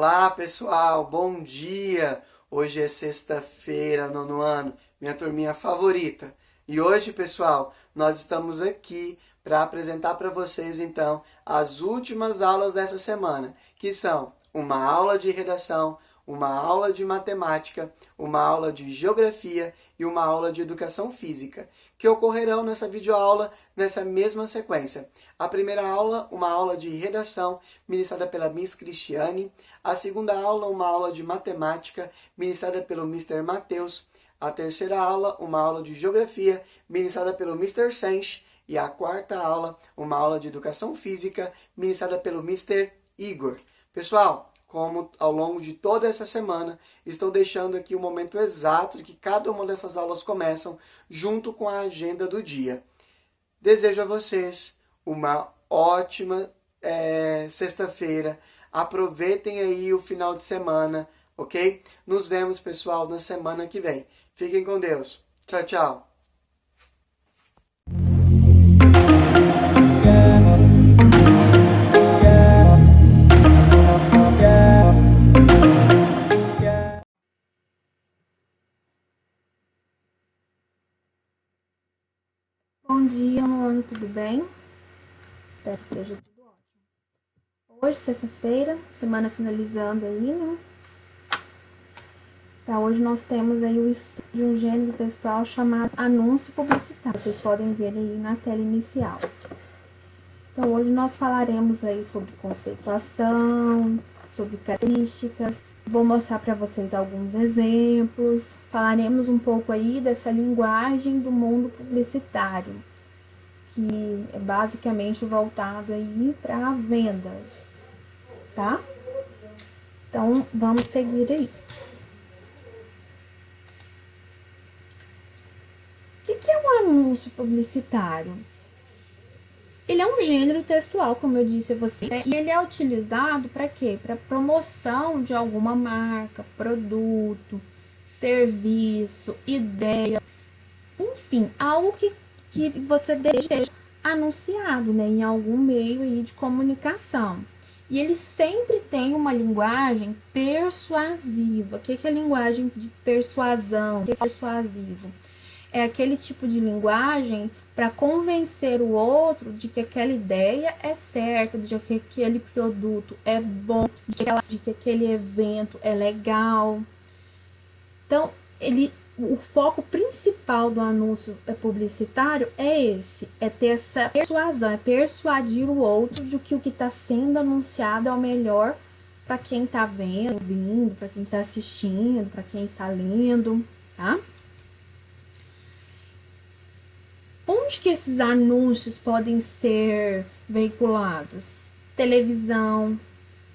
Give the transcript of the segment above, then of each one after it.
Olá pessoal, bom dia! Hoje é sexta-feira, nono ano, minha turminha favorita. E hoje, pessoal, nós estamos aqui para apresentar para vocês então as últimas aulas dessa semana, que são uma aula de redação, uma aula de matemática, uma aula de geografia e uma aula de educação física, que ocorrerão nessa videoaula nessa mesma sequência. A primeira aula, uma aula de redação, ministrada pela Miss Cristiane. A segunda aula, uma aula de matemática, ministrada pelo Mr. Matheus. A terceira aula, uma aula de geografia, ministrada pelo Mr. Sench. E a quarta aula, uma aula de educação física, ministrada pelo Mr. Igor. Pessoal, como ao longo de toda essa semana, estou deixando aqui o momento exato de que cada uma dessas aulas começam, junto com a agenda do dia. Desejo a vocês uma ótima sexta-feira. Aproveitem aí o final de semana, ok? Nos vemos, pessoal, na semana que vem. Fiquem com Deus. Tchau, tchau. Bom dia, Luana, tudo bem? Espero que esteja tudo ótimo. Hoje, sexta-feira, semana finalizando aí, né? Para hoje nós temos aí o estudo de um gênero textual chamado anúncio publicitário. Vocês podem ver aí na tela inicial. Então, hoje nós falaremos aí sobre conceituação, sobre características. Vou mostrar para vocês alguns exemplos. Falaremos um pouco aí dessa linguagem do mundo publicitário, que é basicamente voltado aí para vendas, tá? Então, vamos seguir aí. O que é um anúncio publicitário? Ele é um gênero textual, como eu disse a você, né? E ele é utilizado para quê? Para promoção de alguma marca, produto, serviço, ideia, enfim, algo que você deseja anunciado, né, em algum meio aí de comunicação. E ele sempre tem uma linguagem persuasiva. O que é a linguagem de persuasão? O que é persuasivo? É aquele tipo de linguagem para convencer o outro de que aquela ideia é certa, de que aquele produto é bom, de que aquele evento é legal. Então, o foco principal do anúncio publicitário é esse, é ter essa persuasão, é persuadir o outro de que o que está sendo anunciado é o melhor para quem está vendo, ouvindo, para quem está assistindo, para quem está lendo, tá? Onde que esses anúncios podem ser veiculados? Televisão,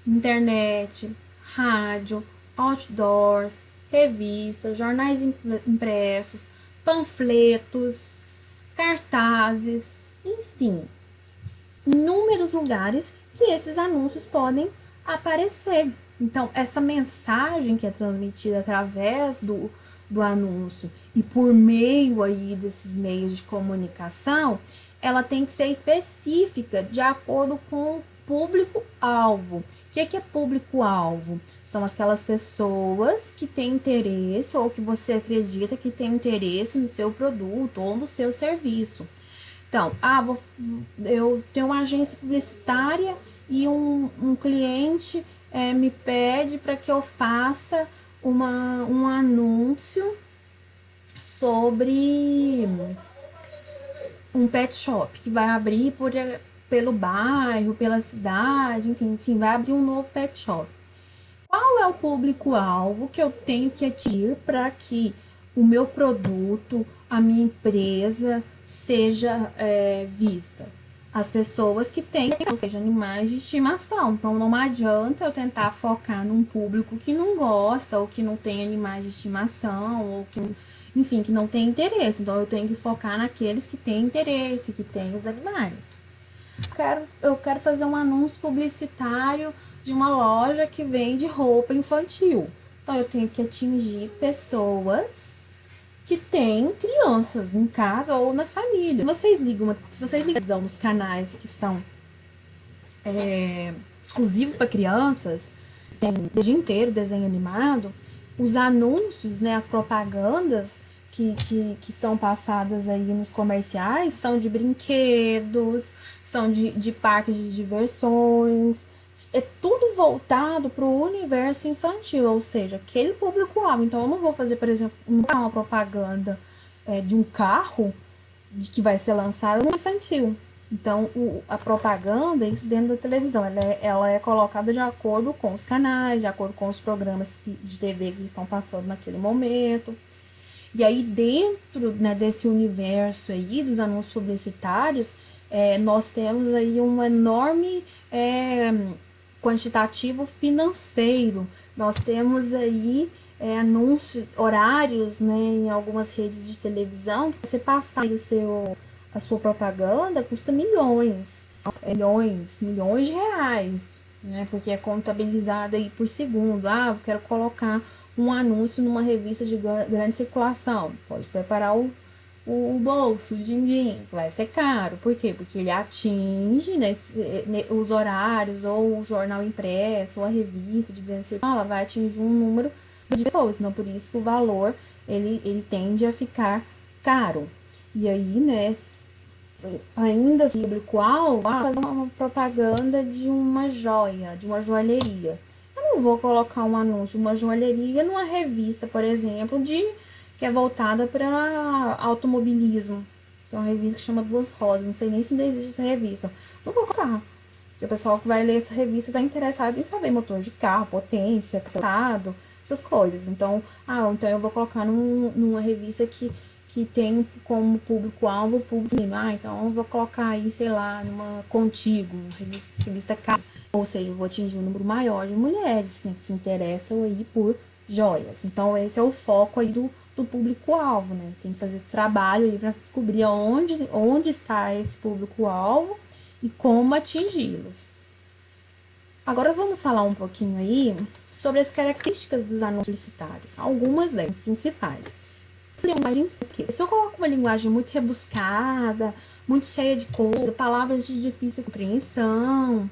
internet, rádio, outdoors, revistas, jornais impressos, panfletos, cartazes, enfim, inúmeros lugares que esses anúncios podem aparecer. Então, essa mensagem que é transmitida através do anúncio e por meio aí desses meios de comunicação, ela tem que ser específica de acordo com o público-alvo. O que é público-alvo? São aquelas pessoas que têm interesse ou que você acredita que tem interesse no seu produto ou no seu serviço. Então, eu tenho uma agência publicitária e um cliente me pede para que eu faça um anúncio sobre um pet shop que vai abrir pelo bairro, pela cidade, enfim, vai abrir um novo pet shop. Qual é o público-alvo que eu tenho que atingir para que o meu produto, a minha empresa seja vista? As pessoas que têm, ou seja, animais de estimação. Então, não adianta eu tentar focar num público que não gosta, ou que não tem animais de estimação, ou que, enfim, que não tem interesse. Então, eu tenho que focar naqueles que têm interesse, que têm os animais. Eu quero fazer um anúncio publicitário de uma loja que vende roupa infantil. Então, eu tenho que atingir pessoas que têm crianças em casa ou na família. Se vocês ligam nos canais que são exclusivos para crianças, tem o dia inteiro desenho animado, os anúncios, né, as propagandas que são passadas aí nos comerciais são de brinquedos, são de parques de diversões, é tudo voltado para o universo infantil, ou seja, aquele público-alvo. Então eu não vou fazer, por exemplo, uma propaganda de um carro que vai ser lançado no infantil. Então, a propaganda, isso dentro da televisão, ela é colocada de acordo com os canais, de acordo com os programas de TV que estão passando naquele momento. E aí, dentro, né, desse universo aí, dos anúncios publicitários, nós temos aí um enorme quantitativo financeiro. Nós temos aí anúncios, horários, né, em algumas redes de televisão, que você passar aí a sua propaganda custa milhões de reais, né, porque é contabilizado aí por segundo. Eu quero colocar um anúncio numa revista de grande circulação. Pode preparar o bolso, o din-din, vai ser caro. Por quê? Porque ele atinge, né, os horários, ou o jornal impresso, ou a revista de grande circulação, ela vai atingir um número de pessoas. Então, por isso que o valor, ele tende a ficar caro. E aí, né, ainda o público-alvo, fazer uma propaganda de uma joia, de uma joalheria. Eu não vou colocar um anúncio de uma joalheria numa revista, por exemplo, que é voltada para automobilismo. Tem uma revista que chama Duas Rodas, não sei nem se ainda existe essa revista. Não vou colocar. Porque o pessoal que vai ler essa revista está interessado em saber motor de carro, potência, estado, essas coisas. Então, então eu vou colocar numa revista que tem como público-alvo o público. Então eu vou colocar aí, sei lá, numa Contigo, revista Casa. Ou seja, eu vou atingir um número maior de mulheres que se interessam aí por joias. Então esse é o foco aí do público-alvo, né? Tem que fazer esse trabalho aí para descobrir onde está esse público-alvo e como atingi-los. Agora vamos falar um pouquinho aí sobre as características dos anúncios publicitários, algumas delas principais. Se eu coloco uma linguagem muito rebuscada, muito cheia de cor, palavras de difícil compreensão,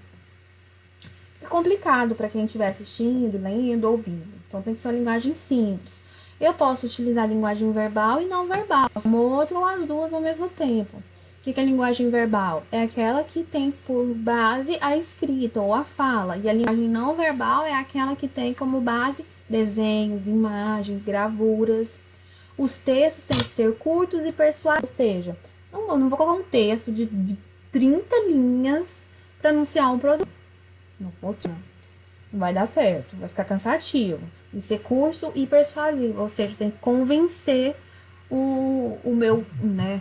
é complicado para quem estiver assistindo, lendo, ouvindo. Então tem que ser uma linguagem simples. Eu posso utilizar a linguagem verbal e não verbal, uma outra ou as duas ao mesmo tempo. O que é a linguagem verbal? É aquela que tem por base a escrita ou a fala. E a linguagem não verbal é aquela que tem como base desenhos, imagens, gravuras. Os textos têm que ser curtos e persuasivos, ou seja, eu não vou colocar um texto de 30 linhas para anunciar um produto. Não funciona. Não vai dar certo, vai ficar cansativo. Tem que ser curto e persuasivo, ou seja, tem que convencer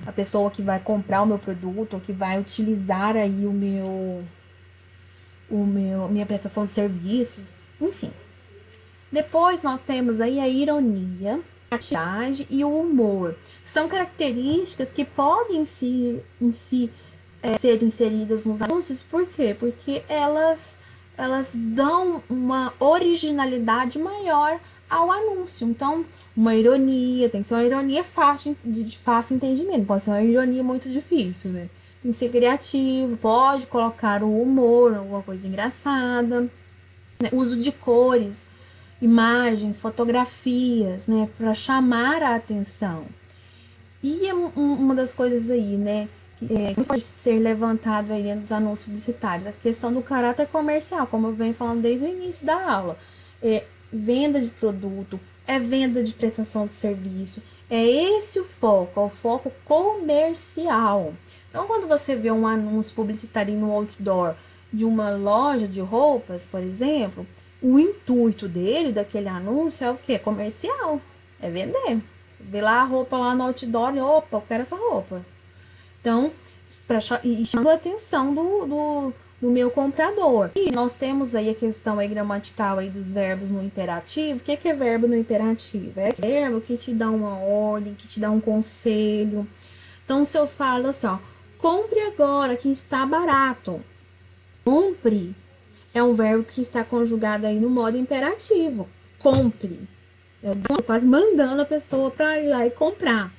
a pessoa que vai comprar o meu produto, ou que vai utilizar aí minha prestação de serviços, enfim. Depois nós temos aí a ironia, a tiragem e o humor. São características que podem ser inseridas nos anúncios. Por quê? Porque elas dão uma originalidade maior ao anúncio. Então, uma ironia, tem que ser uma ironia de fácil entendimento, não pode ser uma ironia muito difícil, né? Tem que ser criativo, pode colocar o humor, alguma coisa engraçada, né? Uso de cores, imagens, fotografias, né, para chamar a atenção. E uma das coisas aí, né, que pode ser levantado aí dentro dos anúncios publicitários, a questão do caráter comercial, como eu venho falando desde o início da aula. Venda de produto, venda de prestação de serviço, esse o foco comercial. Então, quando você vê um anúncio publicitário no outdoor de uma loja de roupas, por exemplo, o intuito daquele anúncio é o quê? Comercial. É vender. Vê lá a roupa lá no outdoor e, opa, eu quero essa roupa. Então, chamando a atenção do meu comprador. E nós temos aí a questão aí gramatical aí dos verbos no imperativo. O que é verbo no imperativo? É verbo que te dá uma ordem, que te dá um conselho. Então, se eu falo assim, compre agora que está barato. Compre é um verbo que está conjugado aí no modo imperativo. Compre. Eu tô quase mandando a pessoa para ir lá e comprar.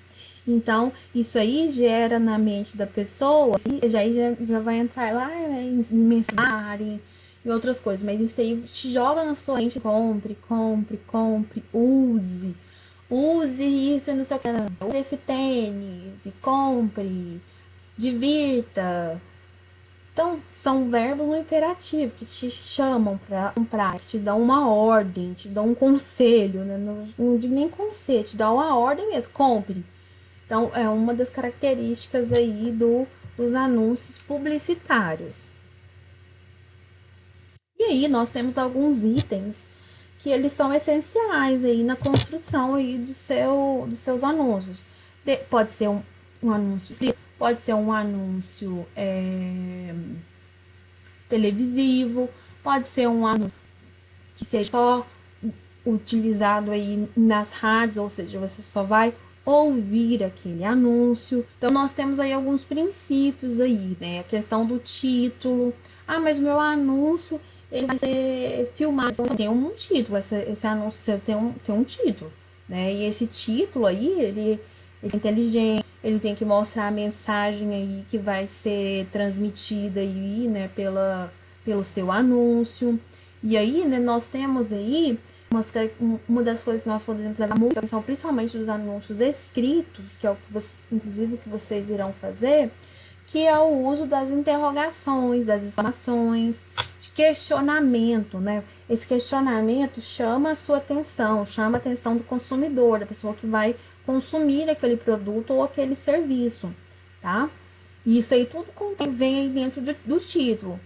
Então, isso aí gera na mente da pessoa, já vai entrar lá em mensagem, e outras coisas, mas isso aí te joga na sua mente, compre, compre, compre, use. Use isso e não sei o que, use esse tênis e compre, divirta. Então, são verbos no imperativo que te chamam para comprar, que te dão uma ordem, te dão um conselho, né? Não digo nem conselho, te dá uma ordem mesmo, compre. Então, é uma das características aí dos anúncios publicitários. E aí, nós temos alguns itens que eles são essenciais aí na construção aí dos seus anúncios. Pode ser um anúncio escrito, pode ser um anúncio televisivo, pode ser um anúncio que seja só utilizado aí nas rádios, ou seja, você só vai ouvir aquele anúncio. Então nós temos aí alguns princípios aí, né? A questão do título. Ah, mas o meu anúncio ele vai ser filmado. Então, tem um título, esse anúncio seu tem um título, né? E esse título aí, ele é inteligente, ele tem que mostrar a mensagem aí que vai ser transmitida aí, né, pelo seu anúncio. E aí, né, nós temos aí uma das coisas que nós podemos levar muita atenção, principalmente dos anúncios escritos, que é o que você, inclusive o que vocês irão fazer, que é o uso das interrogações, das exclamações, de questionamento, né? Esse questionamento chama a sua atenção, chama a atenção do consumidor, da pessoa que vai consumir aquele produto ou aquele serviço, tá? E isso aí tudo vem aí dentro do título.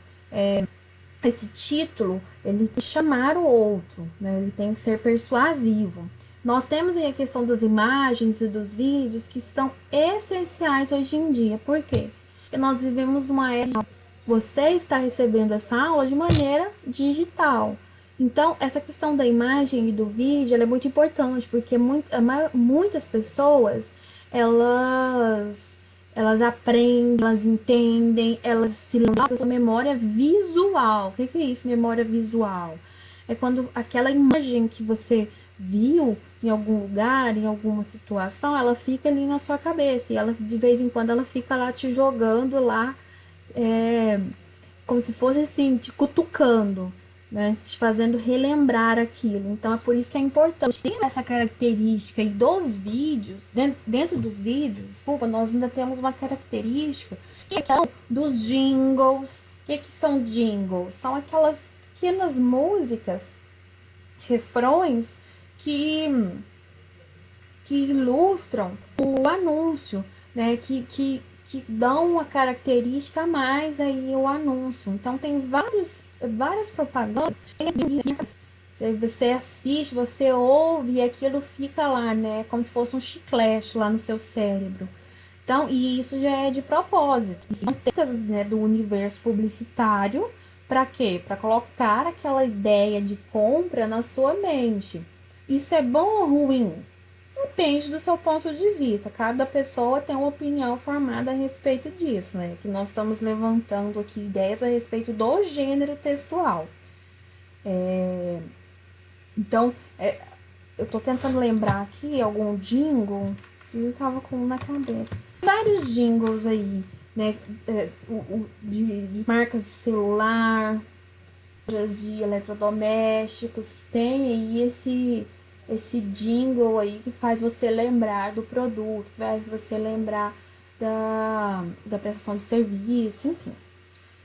Esse título, ele tem que chamar o outro, né? Ele tem que ser persuasivo. Nós temos aí a questão das imagens e dos vídeos que são essenciais hoje em dia. Por quê? Porque nós vivemos numa era você está recebendo essa aula de maneira digital. Então, essa questão da imagem e do vídeo, ela é muito importante, porque muitas pessoas, elas aprendem, elas entendem, elas se lembram da sua memória visual. O que é isso, memória visual? É quando aquela imagem que você viu em algum lugar, em alguma situação, ela fica ali na sua cabeça. E ela, de vez em quando, ela fica lá te jogando lá, como se fosse assim, te cutucando, né? Te fazendo relembrar aquilo. Então é por isso que é importante. Tem essa característica aí dos vídeos, dentro dos vídeos, desculpa, nós ainda temos uma característica que é dos jingles. O que são jingles? São aquelas pequenas músicas, refrões que ilustram o anúncio, né? Que dão uma característica a mais aí o anúncio. Então tem várias propagandas. Você assiste, você ouve e aquilo fica lá, né? Como se fosse um chiclete lá no seu cérebro. Então, e isso já é de propósito. São técnicas, né, do universo publicitário. Para quê? Para colocar aquela ideia de compra na sua mente. Isso é bom ou ruim? Depende do seu ponto de vista. Cada pessoa tem uma opinião formada a respeito disso, né? Que nós estamos levantando aqui ideias a respeito do gênero textual. Então, eu tô tentando lembrar aqui algum jingle que eu tava com um na cabeça. Vários jingles aí, né? De marcas de celular, de eletrodomésticos, que tem aí esse jingle aí que faz você lembrar do produto, que faz você lembrar da prestação de serviço, enfim.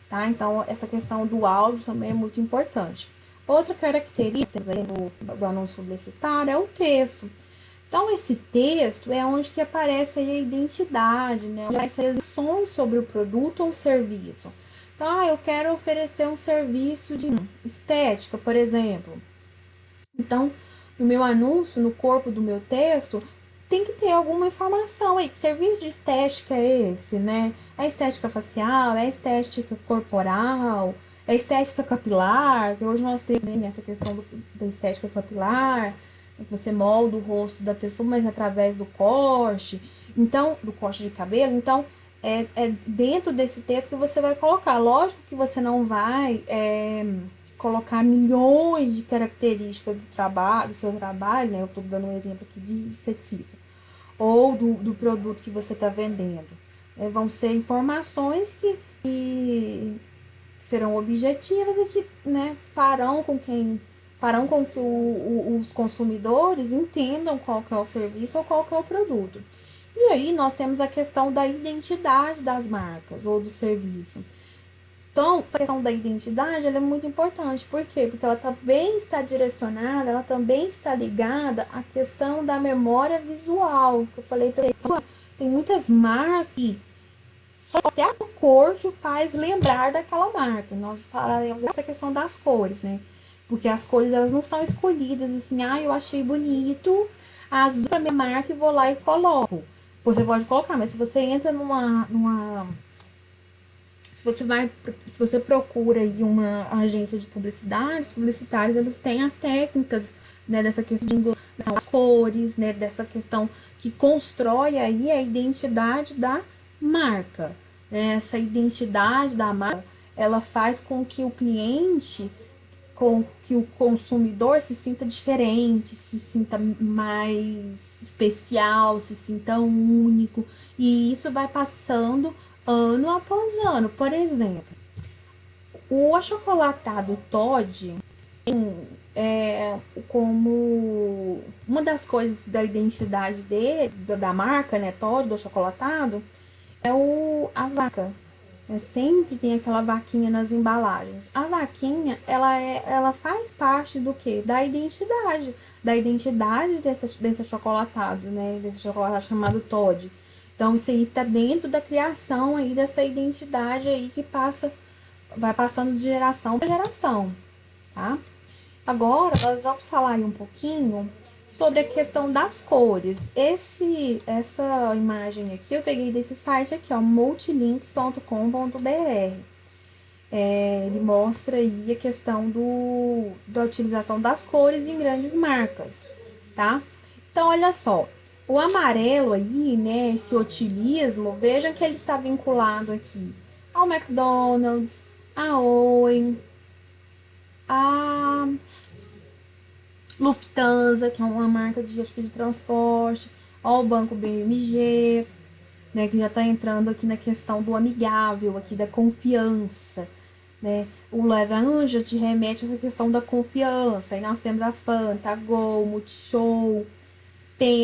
Tá? Então, essa questão do áudio também é muito importante. Outra característica aí do anúncio publicitário é o texto. Então, esse texto é onde que aparece aí a identidade, né? As ações sobre o produto ou serviço. Então, eu quero oferecer um serviço de estética, por exemplo. Então, no meu anúncio, no corpo do meu texto, tem que ter alguma informação aí. Que serviço de estética é esse, né? É estética facial, é estética corporal, é estética capilar, que hoje nós temos, né, essa questão da estética capilar, que você molda o rosto da pessoa, mas através do corte. Então, do corte de cabelo. Então, é dentro desse texto que você vai colocar. Lógico que você não vai colocar milhões de características do seu trabalho, né? Eu estou dando um exemplo aqui de esteticista, ou do produto que você está vendendo. Vão ser informações que serão objetivas e que, né, farão com que os consumidores entendam qual que é o serviço ou qual que é o produto. E aí nós temos a questão da identidade das marcas ou do serviço. Então, a questão da identidade ela é muito importante. Por quê? Porque ela também está direcionada, ela também está ligada à questão da memória visual. Que eu falei para vocês, tem muitas marcas que só até a cor te faz lembrar daquela marca. Nós falaremos dessa questão das cores, né? Porque as cores elas não são escolhidas assim, eu achei bonito, azul pra minha marca e vou lá e coloco. Você pode colocar, mas se você entra se você procura aí uma agência de publicidade, os publicitários eles têm as técnicas, né, dessa questão das cores, né, dessa questão que constrói aí a identidade da marca. Essa identidade da marca, ela faz com que o cliente, com que o consumidor se sinta diferente, se sinta mais especial, se sinta único, e isso vai passando ano após ano. Por exemplo, o achocolatado Toddy como uma das coisas da identidade dele, da marca, né, Toddy, do achocolatado, é a vaca. Sempre tem aquela vaquinha nas embalagens. A vaquinha, ela faz parte do quê? Da identidade desse achocolatado, né? Desse chocolate chamado Toddy. Então, isso aí tá dentro da criação aí dessa identidade aí que vai passando de geração para geração, tá? Agora, nós vamos falar aí um pouquinho sobre a questão das cores. Essa imagem aqui eu peguei desse site aqui, ó, multilinks.com.br. Ele mostra aí a questão da utilização das cores em grandes marcas, tá? Então, olha só, o amarelo aí, né, esse otilismo, veja que ele está vinculado aqui ao McDonald's, a Owen, a Lufthansa, que é uma marca acho que de transporte, ao Banco BMG, né, que já está entrando aqui na questão do amigável, aqui da confiança, né? O laranja te remete a essa questão da confiança. Aí nós temos a Fanta, a Gol, Multishow,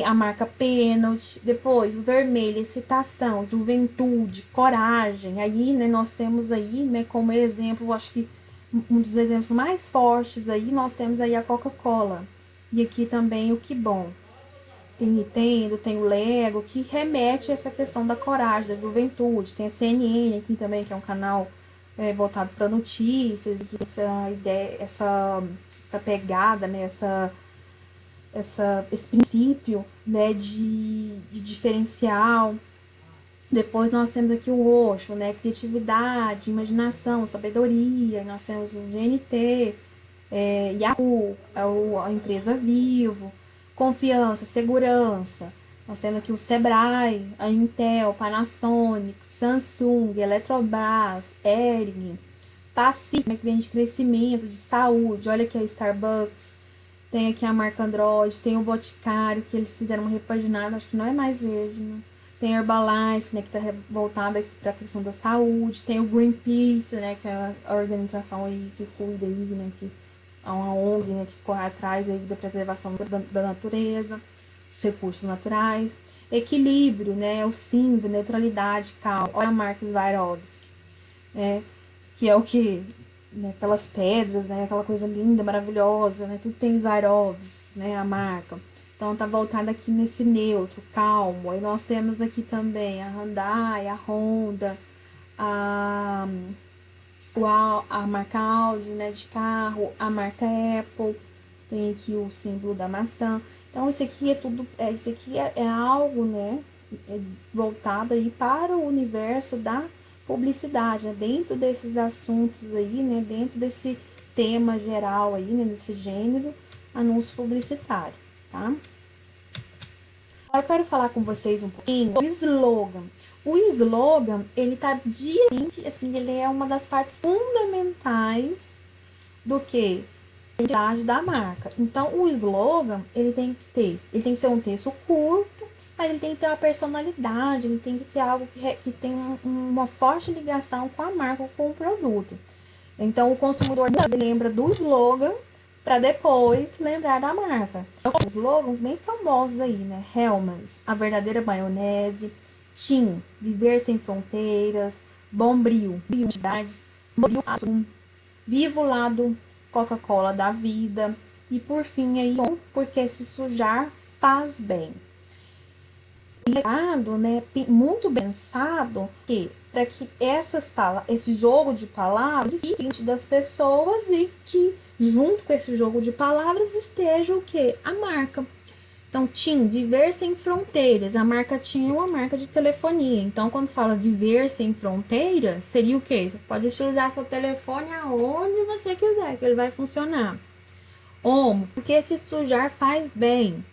a marca Pênalti, depois o vermelho, excitação, juventude, coragem. Aí, né, nós temos aí, né, como exemplo, acho que um dos exemplos mais fortes aí, nós temos aí a Coca-Cola. E aqui também o Que Bom. Tem Nintendo, tem o Lego, que remete a essa questão da coragem, da juventude. Tem a CNN aqui também, que é um canal voltado para notícias, e essa ideia, essa pegada, né, esse princípio, né, de diferencial. Depois nós temos aqui o roxo, né, criatividade, imaginação, sabedoria. Nós temos o GNT, Yahoo, a empresa Vivo, confiança, segurança. Nós temos aqui o Sebrae, a Intel, Panasonic, Samsung, Eletrobras, Ering, Pacific, né, que vem de crescimento, de saúde. Olha aqui a Starbucks. Tem aqui a marca Android, tem o Boticário, que eles fizeram uma repaginada, acho que não é mais verde, né? Tem a Herbalife, né, que está voltada para a questão da saúde. Tem o Greenpeace, né, que é a organização aí que cuida aí, né, que é uma ONG, né, que corre atrás aí da preservação da natureza, dos recursos naturais. Equilíbrio, né, o cinza, neutralidade, calma. Olha a marca Swarovski, né, que é o que, né, aquelas pedras, né, aquela coisa linda, maravilhosa, né, tudo tem Swarovski, né, a marca. Então tá voltada aqui nesse neutro, calmo. Aí nós temos aqui também a Hyundai, a Honda, a marca Audi, né, de carro, a marca Apple, tem aqui o símbolo da maçã. Então isso aqui é tudo, isso aqui é algo, né, voltado aí para o universo da publicidade, né, dentro desses assuntos aí, né, dentro desse tema geral aí, né, desse gênero, anúncio publicitário, tá? Agora eu quero falar com vocês um pouquinho do slogan. O slogan, ele tá diretamente, assim, ele é uma das partes fundamentais do que? A identidade da marca. Então, o slogan, ele tem que ser um texto curto, mas ele tem que ter uma personalidade, ele tem que ter algo que tem uma forte ligação com a marca ou com o produto. Então, o consumidor lembra do slogan para depois lembrar da marca. Então, slogans bem famosos aí, né? Hellmann's, a verdadeira maionese, Tim, viver sem fronteiras, Bombril, identidades, Vivo Lado, Coca-Cola da vida e por fim aí, porque se sujar faz bem. Né, muito pensado que para que esse jogo de palavras fique das pessoas e que junto com esse jogo de palavras esteja o que? A marca. Então, TIM, viver sem fronteiras. A marca TIM é uma marca de telefonia. Então, quando fala viver sem fronteiras, seria o quê? Você pode utilizar seu telefone aonde você quiser, que ele vai funcionar. Omo, porque se sujar faz bem.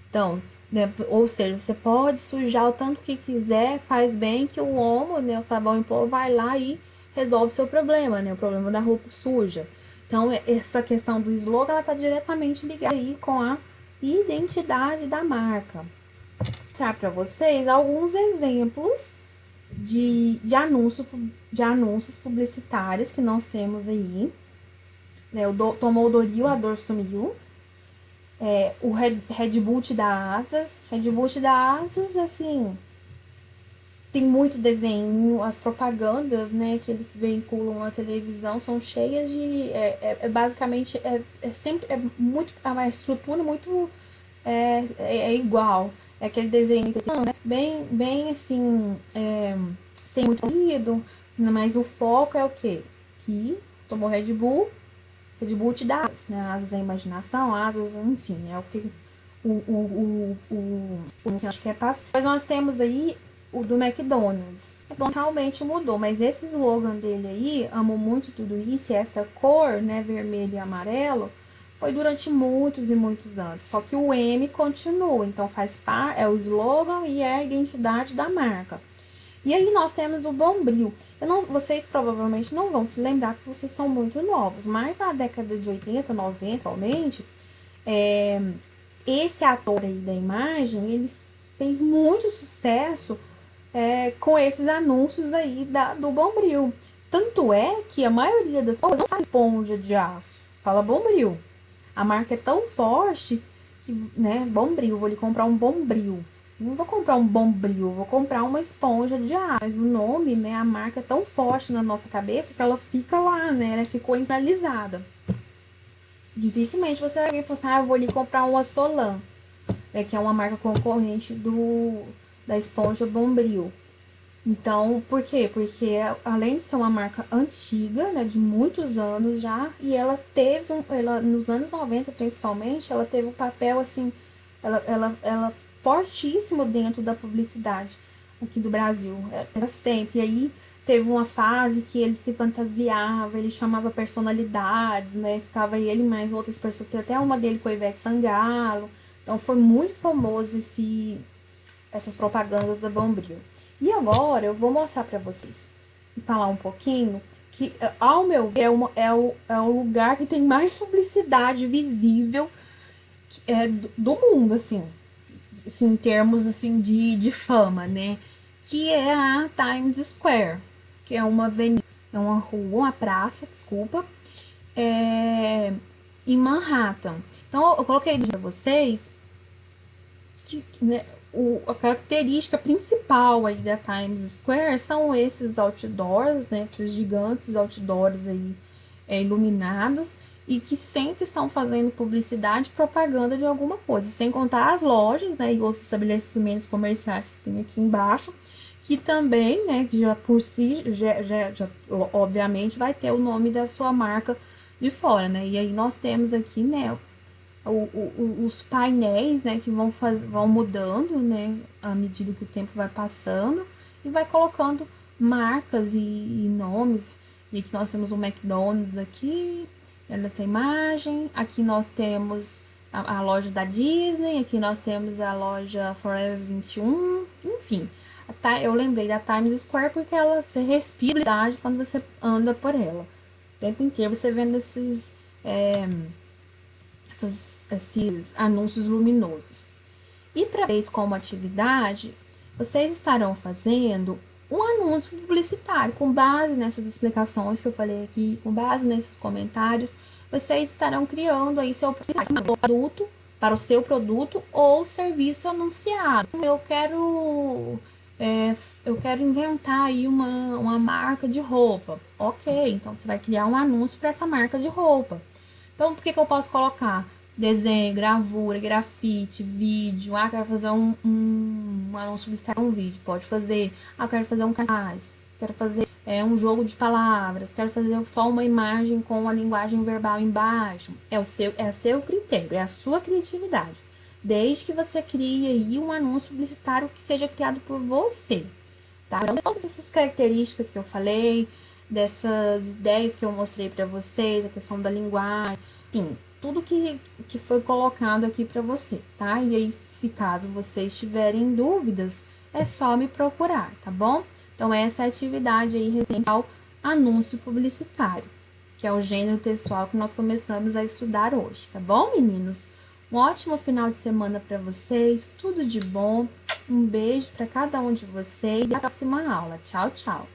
Então, né, ou seja, você pode sujar o tanto que quiser, faz bem que o Omo, né, o sabão em pó, vai lá e resolve o seu problema, né, o problema da roupa suja. Então, essa questão do slogan, ela está diretamente ligada aí com a identidade da marca. Vou mostrar para vocês alguns exemplos de anúncios publicitários que nós temos aí. Né, tomou Doril, a dor sumiu. O Red Bull te dá asas. Red Bull te dá asas, assim, tem muito desenho, as propagandas, né, que eles veiculam na televisão são cheias de, basicamente, sempre, muito, a estrutura muito, igual, é aquele desenho que tem, né, bem assim, sem muito ruído, mas o foco é o quê? Que tomou Red Bull te dá asas, né, asas à imaginação, asas, enfim, é o que acho que é passado. Mas nós temos aí o do McDonald's. O McDonald's realmente mudou, mas esse slogan dele aí, amo muito tudo isso, e essa cor, né, vermelho e amarelo, foi durante muitos e muitos anos. Só que o M continua, então é o slogan e é a identidade da marca. E aí nós temos o Bombril. Vocês provavelmente não vão se lembrar porque vocês são muito novos, mas na década de 80, 90, atualmente, esse ator aí da imagem, ele fez muito sucesso com esses anúncios aí do Bombril. Tanto é que a maioria das pessoas não faz esponja de aço, fala Bombril. A marca é tão forte que, né, Bombril, vou lhe comprar um Bombril. Não vou comprar um Bombril, vou comprar uma esponja de aço. Mas o nome, né, a marca é tão forte na nossa cabeça que ela fica lá, né, ela ficou enraizada. Dificilmente você vai falar assim, eu vou lhe comprar uma Solan, que é uma marca concorrente da esponja Bombril. Então, por quê? Porque além de ser uma marca antiga, né, de muitos anos já, e ela nos anos 90 principalmente, ela teve um papel assim, ela fortíssimo dentro da publicidade aqui do Brasil, era sempre. E aí teve uma fase que ele se fantasiava, ele chamava personalidades, né, ficava ele mais outras pessoas, tem até uma dele com a Ivete Sangalo, então foi muito famoso essas propagandas da Bombril. E agora eu vou mostrar para vocês e falar um pouquinho que, ao meu ver, é o lugar que tem mais publicidade visível do mundo, assim, em termos assim, de fama, né? Que é a Times Square, que é uma avenida, é uma rua, uma praça, desculpa, em Manhattan. Então eu coloquei para vocês que, né, a característica principal aí da Times Square são esses outdoors, né, esses gigantes outdoors aí iluminados e que sempre estão fazendo publicidade e propaganda de alguma coisa, sem contar as lojas, né, e outros estabelecimentos comerciais que tem aqui embaixo, que também, né, já por si, já obviamente vai ter o nome da sua marca de fora, né, e aí nós temos aqui, né, os painéis, né, que vão mudando, né, à medida que o tempo vai passando e vai colocando marcas e nomes. E aqui nós temos o McDonald's aqui, nessa imagem. Aqui nós temos a loja da Disney, aqui nós temos a loja Forever 21, enfim. Eu lembrei da Times Square porque você respira quando você anda por ela. O tempo inteiro você vendo esses anúncios luminosos. E para vocês como atividade, vocês estarão fazendo um anúncio publicitário. Com base nessas explicações que eu falei aqui, com base nesses comentários, vocês estarão criando aí seu produto para o seu produto ou serviço anunciado. Eu quero inventar aí uma marca de roupa. Ok, então você vai criar um anúncio para essa marca de roupa. Então, por que eu posso colocar desenho, gravura, grafite, vídeo? Ah, quero fazer um anúncio publicitário, um vídeo. Pode fazer. Ah, quero fazer um cartaz. Quero fazer um jogo de palavras. Quero fazer só uma imagem com a linguagem verbal embaixo. É o seu critério, é a sua criatividade. Desde que você crie aí um anúncio publicitário que seja criado por você. Tá? Então, todas essas características que eu falei, dessas ideias que eu mostrei para vocês, a questão da linguagem, enfim, tudo que foi colocado aqui para vocês, tá? E aí, se caso vocês tiverem dúvidas, é só me procurar, tá bom? Então, essa é a atividade aí referente ao anúncio publicitário, que é o gênero textual que nós começamos a estudar hoje, tá bom, meninos? Um ótimo final de semana para vocês, tudo de bom. Um beijo para cada um de vocês e até a próxima aula. Tchau, tchau.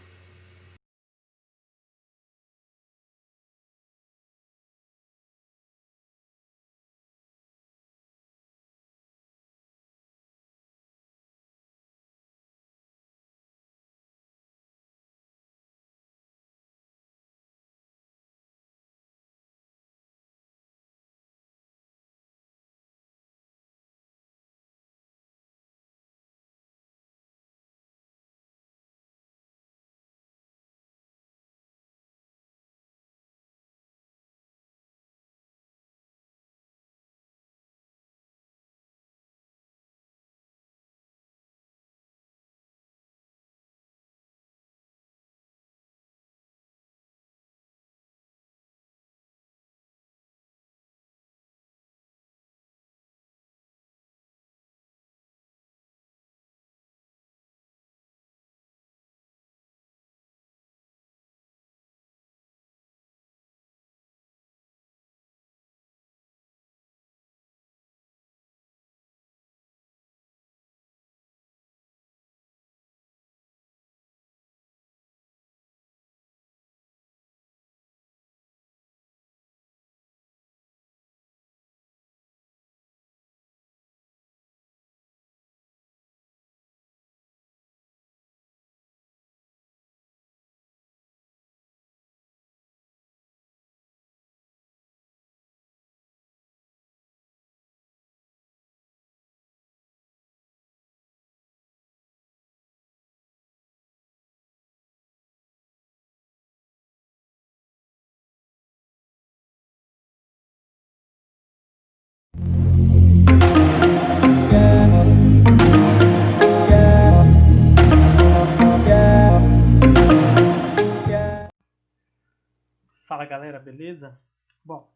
Fala galera, beleza? Bom,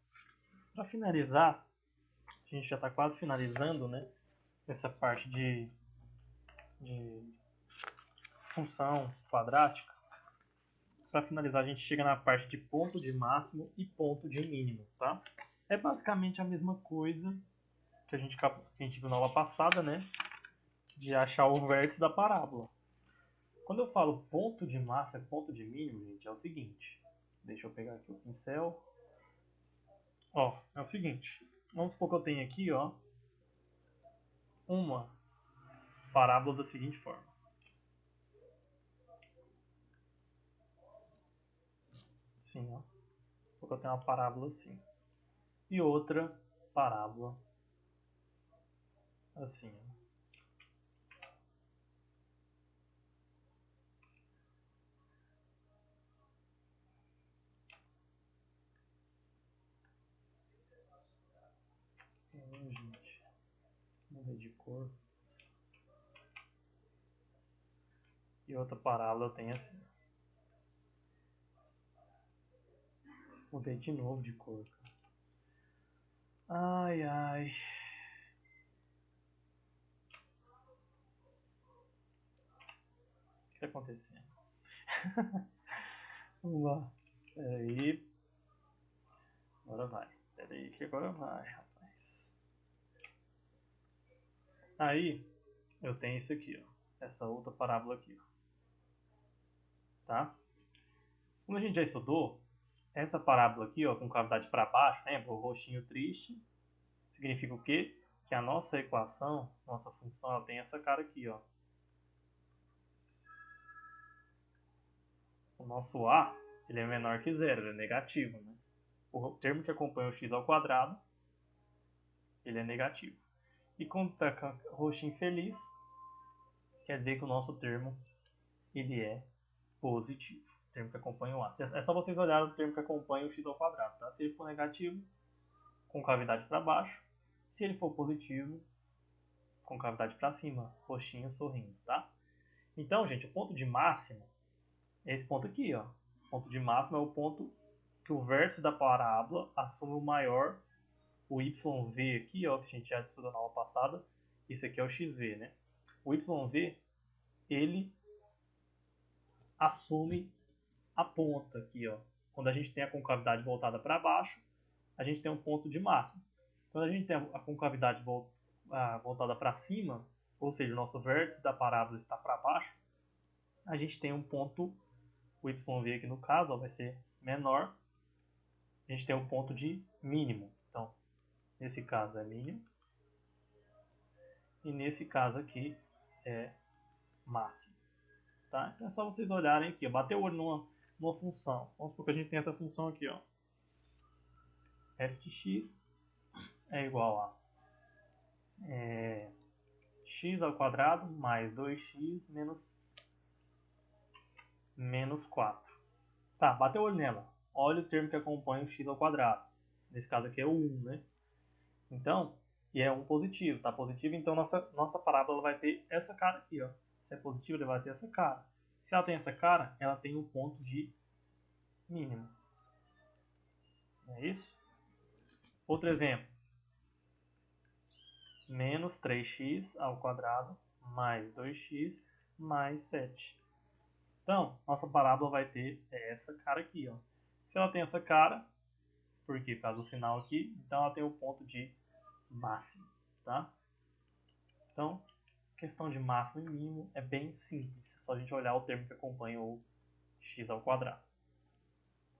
para finalizar, a gente já está quase finalizando, né? Essa parte de função quadrática. Para finalizar, a gente chega na parte de ponto de máximo e ponto de mínimo, tá? É basicamente a mesma coisa que a gente viu na aula passada, né? De achar o vértice da parábola. Quando eu falo ponto de máximo e ponto de mínimo, gente, é o seguinte. Deixa eu pegar aqui o pincel. Ó, é o seguinte. Vamos supor que eu tenho aqui, ó, uma parábola da seguinte forma. Assim, ó. Porque eu tenho uma parábola assim. E outra parábola assim, ó. Gente, mudei de cor. E outra parábola eu tenho assim. Mudei de novo de cor. Ai, ai. O que tá acontecendo? Vamos lá. Peraí. Agora vai. Peraí que agora vai, rapaz. Aí, eu tenho isso aqui, ó. Essa outra parábola aqui, ó. tá? Como a gente já estudou, essa parábola aqui, ó, com cavidade para baixo, lembra? O roxinho triste, significa o quê? Que a nossa equação, nossa função, ela tem essa cara aqui, ó. O nosso a, ele é menor que zero, ele é negativo, né? O termo que acompanha o x ao quadrado, ele é negativo. E quando está roxinho feliz, quer dizer que o nosso termo, ele é positivo. O termo que acompanha o a. É só vocês olharem o termo que acompanha o x ao quadrado, tá? Se ele for negativo, com cavidade para baixo. Se ele for positivo, com cavidade para cima, roxinho sorrindo, tá? Então, gente, o ponto de máximo é esse ponto aqui, ó. O ponto de máximo é o ponto que o vértice da parábola assume o maior, o YV aqui, ó, que a gente já estudou na aula passada. Isso aqui é o XV, né? O YV, ele assume a ponta aqui, ó. Quando a gente tem a concavidade voltada para baixo, a gente tem um ponto de máximo. Quando a gente tem a concavidade voltada para cima, ou seja, o nosso vértice da parábola está para baixo, a gente tem um ponto, o YV aqui no caso, ó, vai ser menor. A gente tem um ponto de mínimo. Então, nesse caso é mínimo. E nesse caso aqui é máximo. Tá? Então é só vocês olharem aqui, ó, bater o olho numa função. Vamos supor que a gente tem essa função aqui, ó. f de x é igual a x ao quadrado mais 2x menos 4. Tá, bateu o olho nela. Olha o termo que acompanha o x ao quadrado. Nesse caso aqui é o 1, né? Então, e é um positivo, tá? Positivo, então nossa parábola vai ter essa cara aqui, ó. Se é positivo, ele vai ter essa cara. Se ela tem essa cara, ela tem um ponto de mínimo. É isso? Outro exemplo. Menos 3x ao quadrado mais 2x mais 7. Então, nossa parábola vai ter essa cara aqui, ó. Se ela tem essa cara, por quê? Por causa do sinal aqui, então ela tem o ponto de máximo, tá? Então, questão de máximo e mínimo é bem simples. É só a gente olhar o termo que acompanha o x ao quadrado.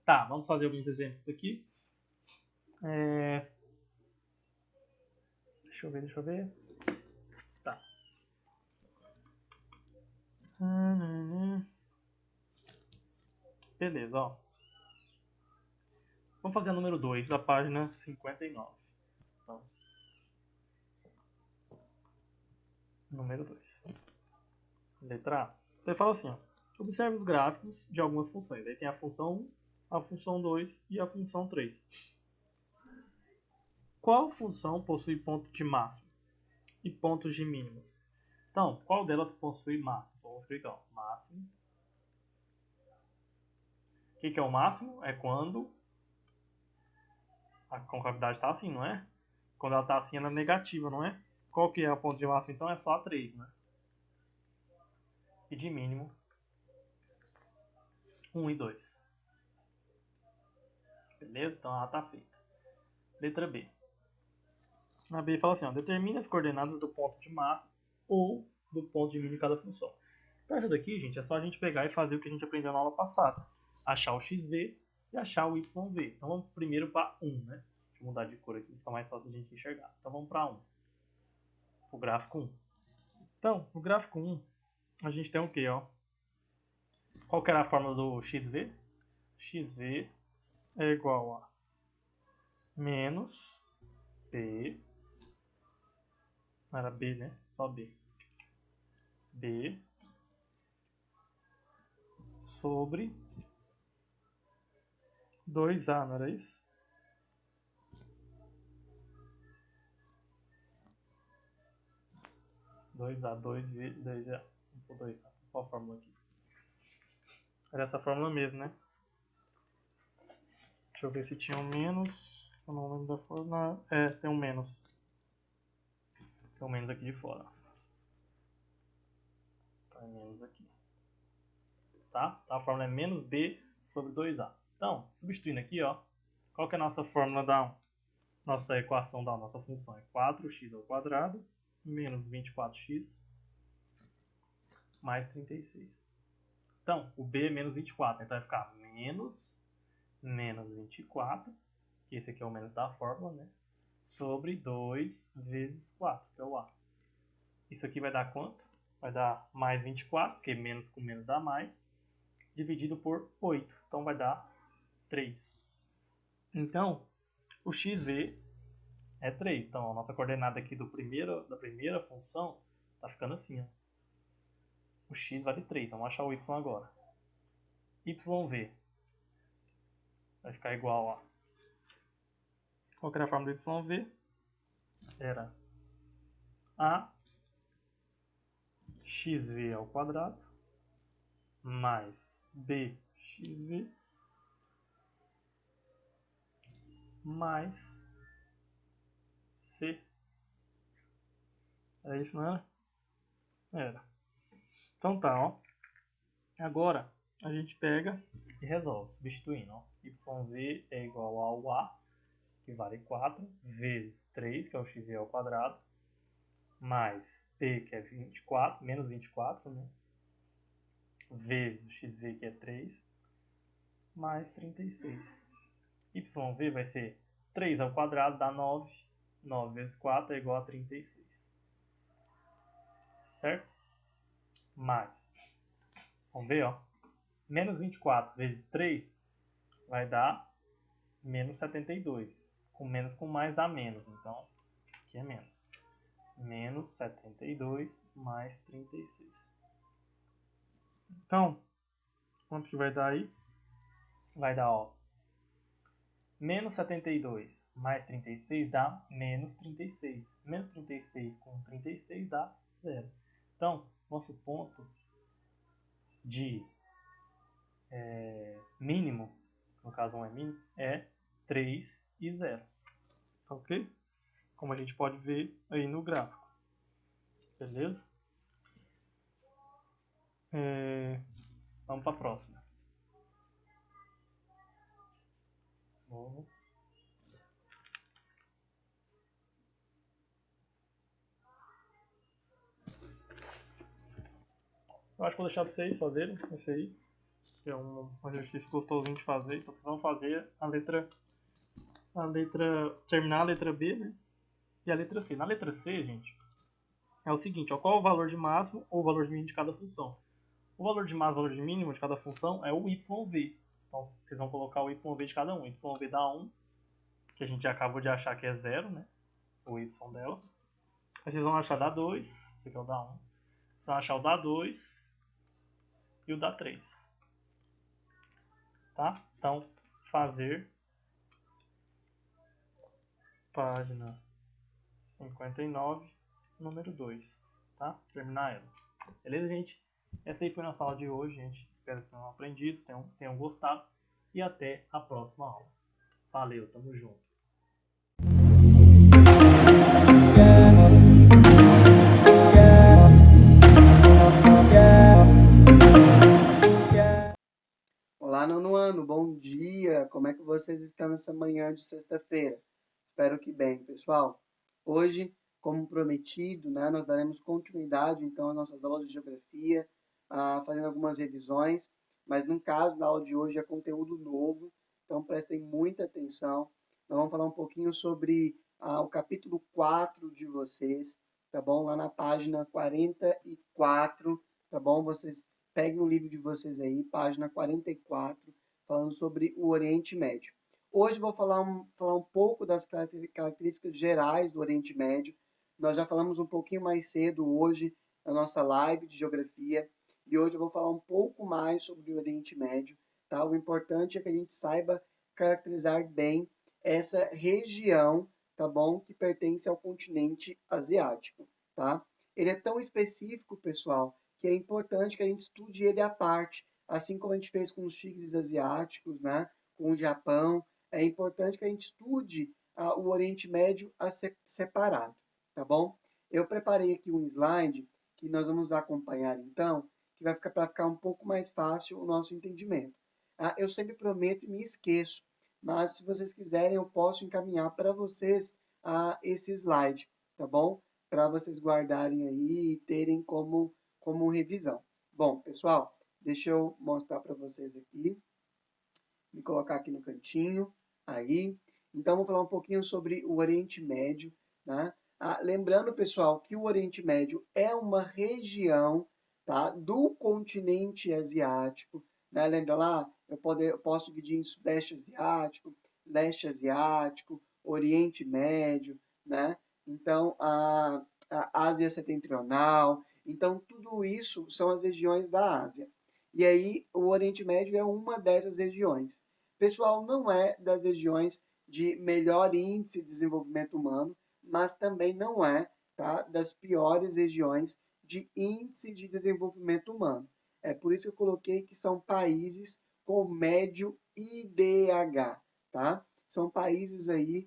Tá, vamos fazer alguns exemplos aqui. Deixa eu ver. Tá. Beleza, ó. Vamos fazer a número 2, da página 59. Então, número 2. Letra A. Então ele fala assim, ó. Observe os gráficos de algumas funções. Aí tem a função 1, a função 2 e a função 3. Qual função possui ponto de máximo e pontos de mínimos? Então, qual delas possui máximo? Então, vamos explicar. Ó. Máximo. O que é o máximo? É quando a concavidade está assim, não é? Quando ela está assim, ela é negativa, não é? Qual que é o ponto de máximo, então? É só a 3, né? E de mínimo, 1 e 2. Beleza? Então ela está feita. Letra B. Na B fala assim, ó, determine as coordenadas do ponto de máximo ou do ponto de mínimo de cada função. Então essa daqui, gente, é só a gente pegar e fazer o que a gente aprendeu na aula passada. Achar o XV e achar o YV. Então vamos primeiro para 1, né? Deixa eu mudar de cor aqui, fica mais fácil a gente enxergar. Então vamos para 1. O gráfico 1. Então, no gráfico 1, a gente tem o quê, ó? Qual que era a fórmula do XV? XV é igual a menos P. Não era B, né? Só B. B sobre 2A, não era isso? Dois a 2A. Qual a fórmula aqui? Era essa fórmula mesmo, né? Deixa eu ver se tinha um menos. Eu não lembro da fórmula. É, tem um menos. Tem um menos aqui de fora. Tá, menos aqui. Tá? Então a fórmula é menos B sobre 2A. Então, substituindo aqui, ó. Qual que é a nossa fórmula da nossa equação da nossa função? É 4x ao quadrado menos 24x mais 36. Então, o B é menos 24. Então vai ficar menos 24, que esse aqui é o menos da fórmula, né? Sobre 2 vezes 4, que é o A. Isso aqui vai dar quanto? Vai dar mais 24, porque menos com menos dá mais, dividido por 8. Então vai dar 3. Então, o xv é 3. Então, a nossa coordenada aqui da primeira função está ficando assim. Ó. O x vale 3. Vamos achar o y agora. YV vai ficar igual a... Qual que era a forma do YV? Era a xv ao quadrado mais bxv mais c. É isso, não era? Era. Então tá, ó. Agora a gente pega e resolve, substituindo. Ó. YV é igual ao A, que vale 4, vezes 3, que é o xv ao quadrado, mais P, que é 24, menos 24, né? Vezes o xv, que é 3, mais 36. YV vai ser 3 ao quadrado, dá 9. 9 vezes 4 é igual a 36. Certo? Mais. Vamos ver, ó. Menos 24 vezes 3 vai dar menos 72. Com menos com mais dá menos. Então, aqui é menos. Menos 72 mais 36. Então, quanto que vai dar aí? Vai dar, ó. Menos 72 mais 36 dá menos 36. Menos 36 com 36 dá 0. Então, nosso ponto de mínimo, no caso 1 é mínimo, é 3 e 0. Tá ok? Como a gente pode ver aí no gráfico. Beleza? Vamos para a próxima. Novo. Eu acho que vou deixar para vocês fazerem esse aí. Que é um exercício gostosinho de fazer. Então vocês vão fazer terminar a letra B, né? E a letra C. Na letra C, gente, é o seguinte, ó, qual é o valor de máximo ou o valor de mínimo de cada função? O valor de máximo e o valor de mínimo de cada função é o YV. Então vocês vão colocar o YV de cada um. YV dá 1, que a gente já acabou de achar que é 0, né? O Y dela. Aí vocês vão achar da 2, esse aqui é o da 1. Vocês vão achar o da 2 e o da 3. Tá? Então, fazer página 59, número 2. Tá? Terminar ela. Beleza, gente? Essa aí foi a nossa aula de hoje, gente. Espero que tenham aprendido, tenham gostado. E até a próxima aula. Valeu, tamo junto. Olá, nono ano, bom dia! Como é que vocês estão nessa manhã de sexta-feira? Espero que bem, pessoal. Hoje, como prometido, né, nós daremos continuidade, então, às nossas aulas de geografia, fazendo algumas revisões, mas no caso da aula de hoje é conteúdo novo, então prestem muita atenção. Nós vamos falar um pouquinho sobre o capítulo 4 de vocês, tá bom? Lá na página 44, tá bom? Vocês peguem o livro de vocês aí, página 44, falando sobre o Oriente Médio. Hoje vou falar um pouco das características gerais do Oriente Médio. Nós já falamos um pouquinho mais cedo hoje na nossa live de geografia, e hoje eu vou falar um pouco mais sobre o Oriente Médio. Tá? O importante é que a gente saiba caracterizar bem essa região, tá bom? Que pertence ao continente asiático. Tá? Ele é tão específico, pessoal, que é importante que a gente estude ele à parte, assim como a gente fez com os tigres asiáticos, né? Com o Japão. É importante que a gente estude o Oriente Médio separado, tá bom? Eu preparei aqui um slide que nós vamos acompanhar então, que vai ficar para ficar um pouco mais fácil o nosso entendimento. Eu sempre prometo e me esqueço, mas se vocês quiserem eu posso encaminhar para vocês esse slide, tá bom? Para vocês guardarem aí e terem como revisão. Bom, pessoal, Deixa eu mostrar para vocês aqui. Me colocar aqui no cantinho. Aí. Então, vou falar um pouquinho sobre o Oriente Médio, né? Lembrando, pessoal, que o Oriente Médio é uma região, tá, do continente asiático, né? Lembra lá? Eu posso dividir em Sudeste Asiático, Leste Asiático, Oriente Médio, né? Então, a Ásia Setentrional. Então, tudo isso são as regiões da Ásia. E aí, o Oriente Médio é uma dessas regiões. Pessoal, não é das regiões de melhor índice de desenvolvimento humano, mas também não é, tá, das piores regiões de índice de desenvolvimento humano. É por isso que eu coloquei que são países com médio IDH, tá? São países aí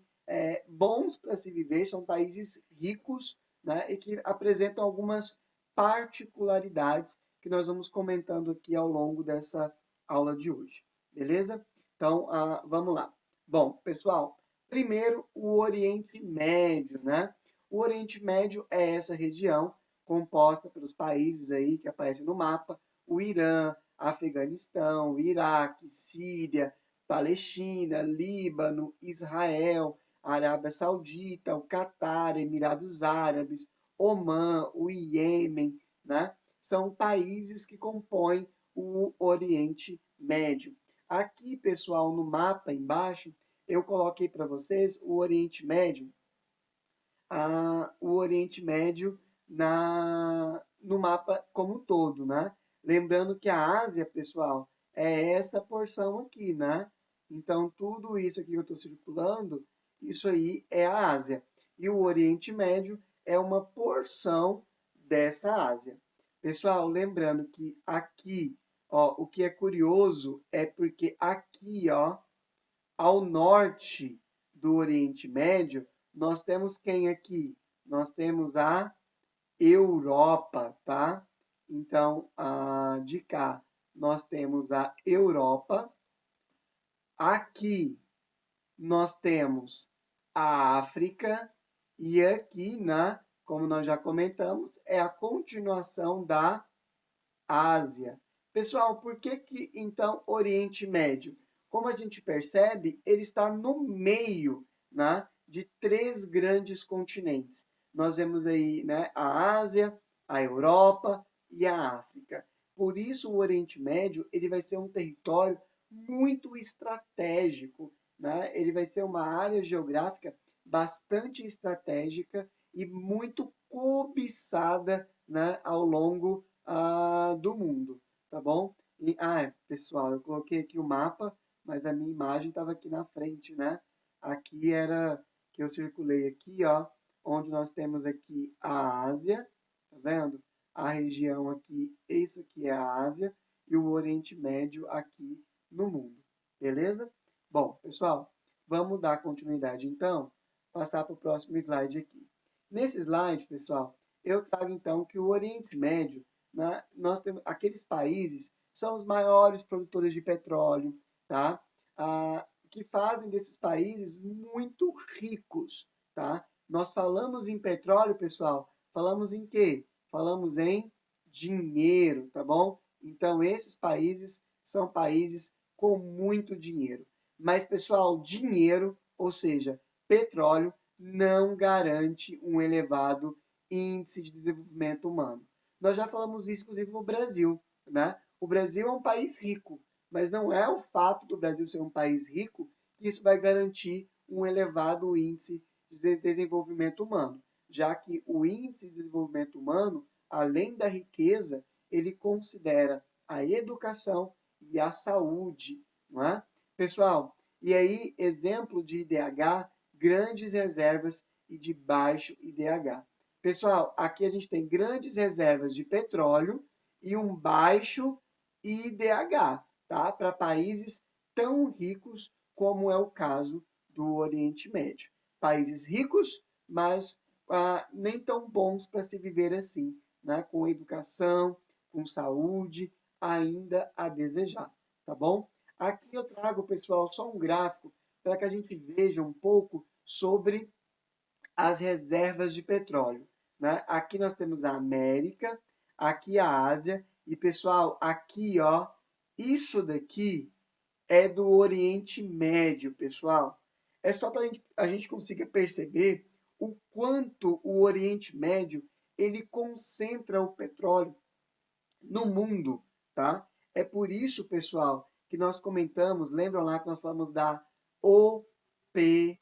bons para se viver, são países ricos, né, e que apresentam algumas particularidades que nós vamos comentando aqui ao longo dessa aula de hoje, beleza? Então, vamos lá. Bom, pessoal, primeiro o Oriente Médio, né? O Oriente Médio é essa região composta pelos países aí que aparecem no mapa: o Irã, Afeganistão, Iraque, Síria, Palestina, Líbano, Israel, Arábia Saudita, o Catar, Emirados Árabes, Omã, o Iêmen, né? São países que compõem o Oriente Médio. Aqui, pessoal, no mapa embaixo, eu coloquei para vocês o Oriente Médio, o Oriente Médio no mapa como um todo, né? Lembrando que a Ásia, pessoal, é essa porção aqui, né? Então, tudo isso aqui que eu estou circulando, isso aí é a Ásia. E o Oriente Médio é uma porção dessa Ásia. Pessoal, lembrando que aqui, ó, o que é curioso é porque aqui, ó, ao norte do Oriente Médio, nós temos quem aqui? Nós temos a Europa, tá? Então, de cá, nós temos a Europa. Aqui, nós temos a África. E aqui, né, como nós já comentamos, é a continuação da Ásia. Pessoal, por que então Oriente Médio? Como a gente percebe, ele está no meio, né, de três grandes continentes. Nós vemos aí, né, a Ásia, a Europa e a África. Por isso o Oriente Médio ele vai ser um território muito estratégico, né? Ele vai ser uma área geográfica bastante estratégica e muito cobiçada, né, ao longo do mundo, tá bom? E, pessoal, eu coloquei aqui o mapa, mas a minha imagem estava aqui na frente, né? Aqui era que eu circulei aqui, ó, onde nós temos aqui a Ásia, tá vendo? A região aqui, isso aqui é a Ásia e o Oriente Médio aqui no mundo, beleza? Bom, pessoal, vamos dar continuidade então, passar para o próximo slide aqui. Nesse slide, pessoal, eu trago então que o Oriente Médio, né, nós temos aqueles países são os maiores produtores de petróleo, tá? Que fazem desses países muito ricos, tá? Nós falamos em petróleo, pessoal, falamos em quê? Falamos em dinheiro, tá bom? Então, esses países são países com muito dinheiro. Mas, pessoal, dinheiro, ou seja, petróleo, não garante um elevado índice de desenvolvimento humano. Nós já falamos isso, inclusive, no Brasil, né? O Brasil é um país rico, mas não é o fato do Brasil ser um país rico que isso vai garantir um elevado índice de desenvolvimento humano, já que o índice de desenvolvimento humano, além da riqueza, ele considera a educação e a saúde, não é? Pessoal, e aí, exemplo de IDH, grandes reservas e de baixo IDH. Pessoal, aqui a gente tem grandes reservas de petróleo e um baixo IDH, tá? Para países tão ricos como é o caso do Oriente Médio. Países ricos, mas nem tão bons para se viver assim, né? Com educação, com saúde, ainda a desejar, tá bom? Aqui eu trago, pessoal, só um gráfico para que a gente veja um pouco sobre as reservas de petróleo, né? Aqui nós temos a América, aqui a Ásia E pessoal, aqui, ó, isso daqui é do Oriente Médio, pessoal. É só para a gente consiga perceber o quanto o Oriente Médio ele concentra o petróleo no mundo, tá? É por isso, pessoal, que nós comentamos, lembram lá que nós falamos da OPE,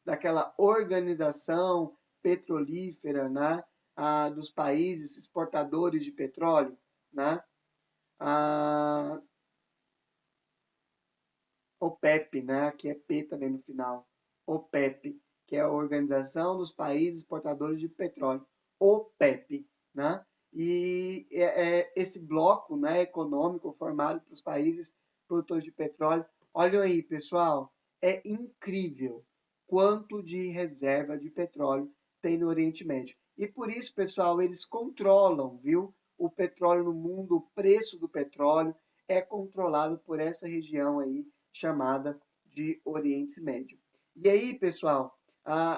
daquela organização petrolífera, né? Dos países exportadores de petróleo, né? A OPEP, né? Que é P também no final. OPEP, que é a Organização dos Países Exportadores de Petróleo. OPEP, né? E esse bloco, né, econômico formado pelos países produtores de petróleo. Olhem aí, pessoal, é incrível quanto de reserva de petróleo tem no Oriente Médio. E por isso, pessoal, eles controlam, viu? O petróleo no mundo, o preço do petróleo é controlado por essa região aí chamada de Oriente Médio. E aí, pessoal,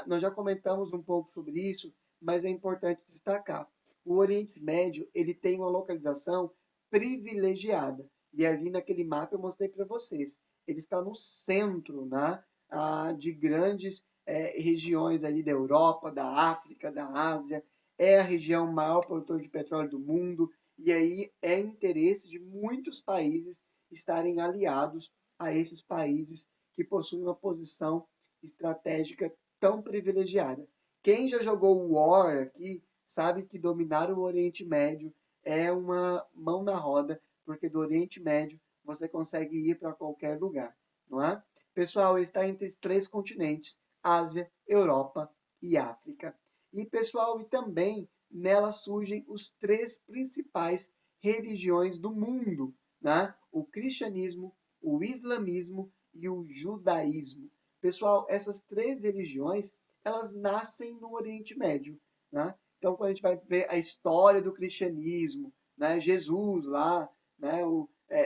nós já comentamos um pouco sobre isso, mas é importante destacar. O Oriente Médio ele tem uma localização privilegiada. E ali naquele mapa eu mostrei para vocês. Ele está no centro, né, de grandes regiões ali da Europa, da África, da Ásia. É a região maior produtor de petróleo do mundo. E aí é interesse de muitos países estarem aliados a esses países que possuem uma posição estratégica tão privilegiada. Quem já jogou War aqui sabe que dominar o Oriente Médio é uma mão na roda, porque do Oriente Médio você consegue ir para qualquer lugar, não é? Pessoal, ele está entre os 3 continentes, Ásia, Europa e África. E, pessoal, e também nela surgem os 3 principais religiões do mundo, né? O cristianismo, o islamismo e o judaísmo. Pessoal, essas 3 religiões, elas nascem no Oriente Médio, né? Então, quando a gente vai ver a história do cristianismo, né? Jesus lá, né?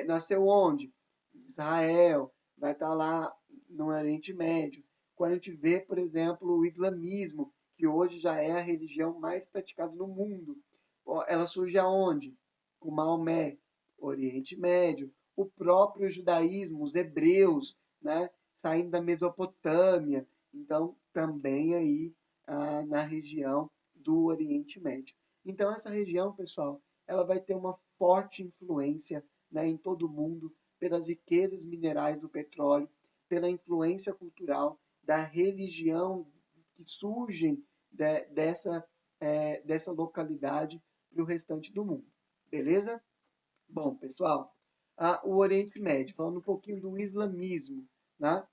Nasceu onde? Israel, vai estar lá no Oriente Médio. Quando a gente vê, por exemplo, o islamismo, que hoje já é a religião mais praticada no mundo, ela surge aonde? Com Maomé, Oriente Médio. O próprio judaísmo, os hebreus, né? Saindo da Mesopotâmia, então também aí na região do Oriente Médio. Então essa região, pessoal, ela vai ter uma forte influência, né, em todo o mundo pelas riquezas minerais do petróleo, pela influência cultural da religião que surgem dessa localidade para o restante do mundo. Beleza? Bom, pessoal, o Oriente Médio, falando um pouquinho do islamismo, né?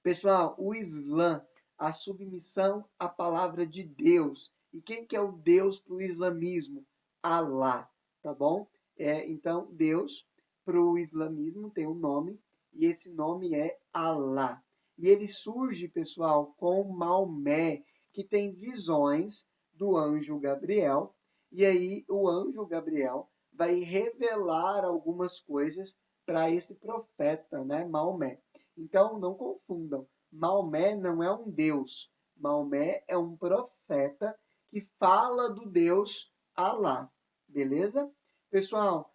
Pessoal, o Islã, a submissão à palavra de Deus. E quem que é o Deus para o islamismo? Alá, tá bom? Então, Deus para o islamismo tem um nome, e esse nome é Alá. E ele surge, pessoal, com Maomé, que tem visões do anjo Gabriel, e aí o anjo Gabriel vai revelar algumas coisas para esse profeta, né, Maomé. Então, não confundam. Maomé não é um deus. Maomé é um profeta que fala do Deus Alá. Beleza? Pessoal,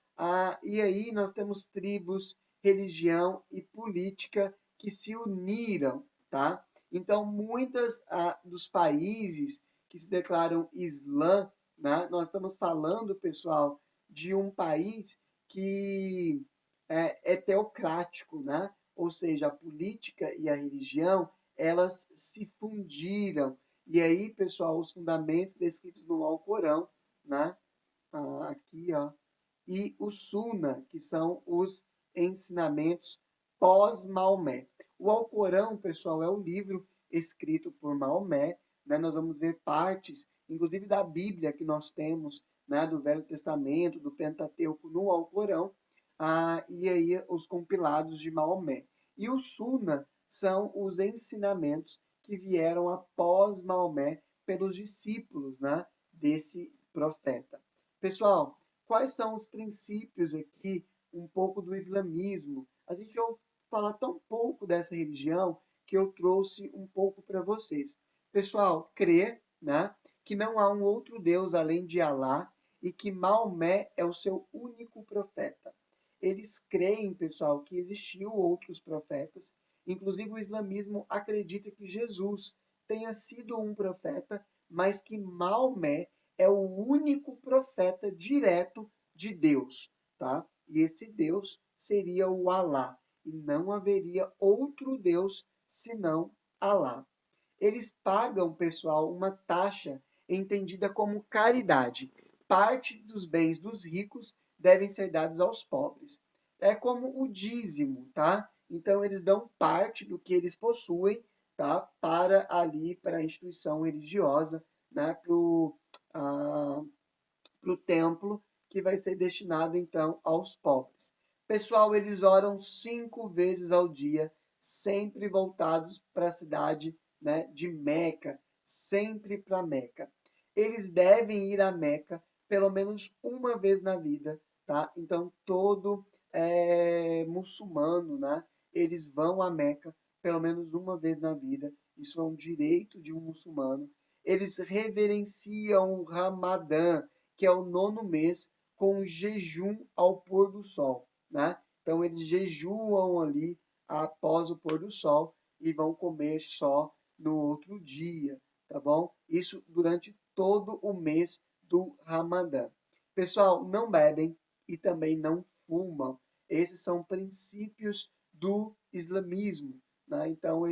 e aí nós temos tribos, religião e política que se uniram, tá? Então, muitos dos países que se declaram Islã, né? Nós estamos falando, pessoal, de um país que é teocrático, né? Ou seja, a política e a religião, elas se fundiram. E aí, pessoal, os fundamentos descritos no Alcorão, né? Aqui, ó, e o Sunna, que são os ensinamentos pós-Maomé. O Alcorão, pessoal, é o livro escrito por Maomé, né? Nós vamos ver partes, inclusive da Bíblia que nós temos, né? Do Velho Testamento, do Pentateuco no Alcorão, e aí os compilados de Maomé. E o Sunna são os ensinamentos que vieram após Maomé pelos discípulos, né? Desse profeta. Pessoal, quais são os princípios aqui, um pouco do islamismo? A gente vai falar tão pouco dessa religião que eu trouxe um pouco para vocês. Pessoal, crer, né, que não há um outro Deus além de Alá e que Maomé é o seu único profeta. Eles creem, pessoal, que existiu outros profetas. Inclusive o islamismo acredita que Jesus tenha sido um profeta, mas que Maomé é o único profeta direto de Deus, tá? E esse Deus seria o Alá, e não haveria outro Deus senão Alá. Eles pagam, pessoal, uma taxa entendida como caridade. Parte dos bens dos ricos devem ser dados aos pobres. É como o dízimo, tá? Então eles dão parte do que eles possuem, tá? Para a instituição religiosa, né? Para o templo, que vai ser destinado então aos pobres. Pessoal, eles oram 5 vezes ao dia, sempre voltados para a cidade, né, de Meca, sempre para Meca. Eles devem ir a Meca pelo menos uma vez na vida, tá? Então todo muçulmano, né, eles vão a Meca pelo menos uma vez na vida. Isso é um direito de um muçulmano. Eles reverenciam o Ramadã, que é o 9º mês, com jejum ao pôr do sol, né? Então eles jejuam ali após o pôr do sol e vão comer só no outro dia, tá bom? Isso durante todo o mês do Ramadã. Pessoal, não bebem e também não fumam. Esses são princípios do islamismo, né? Então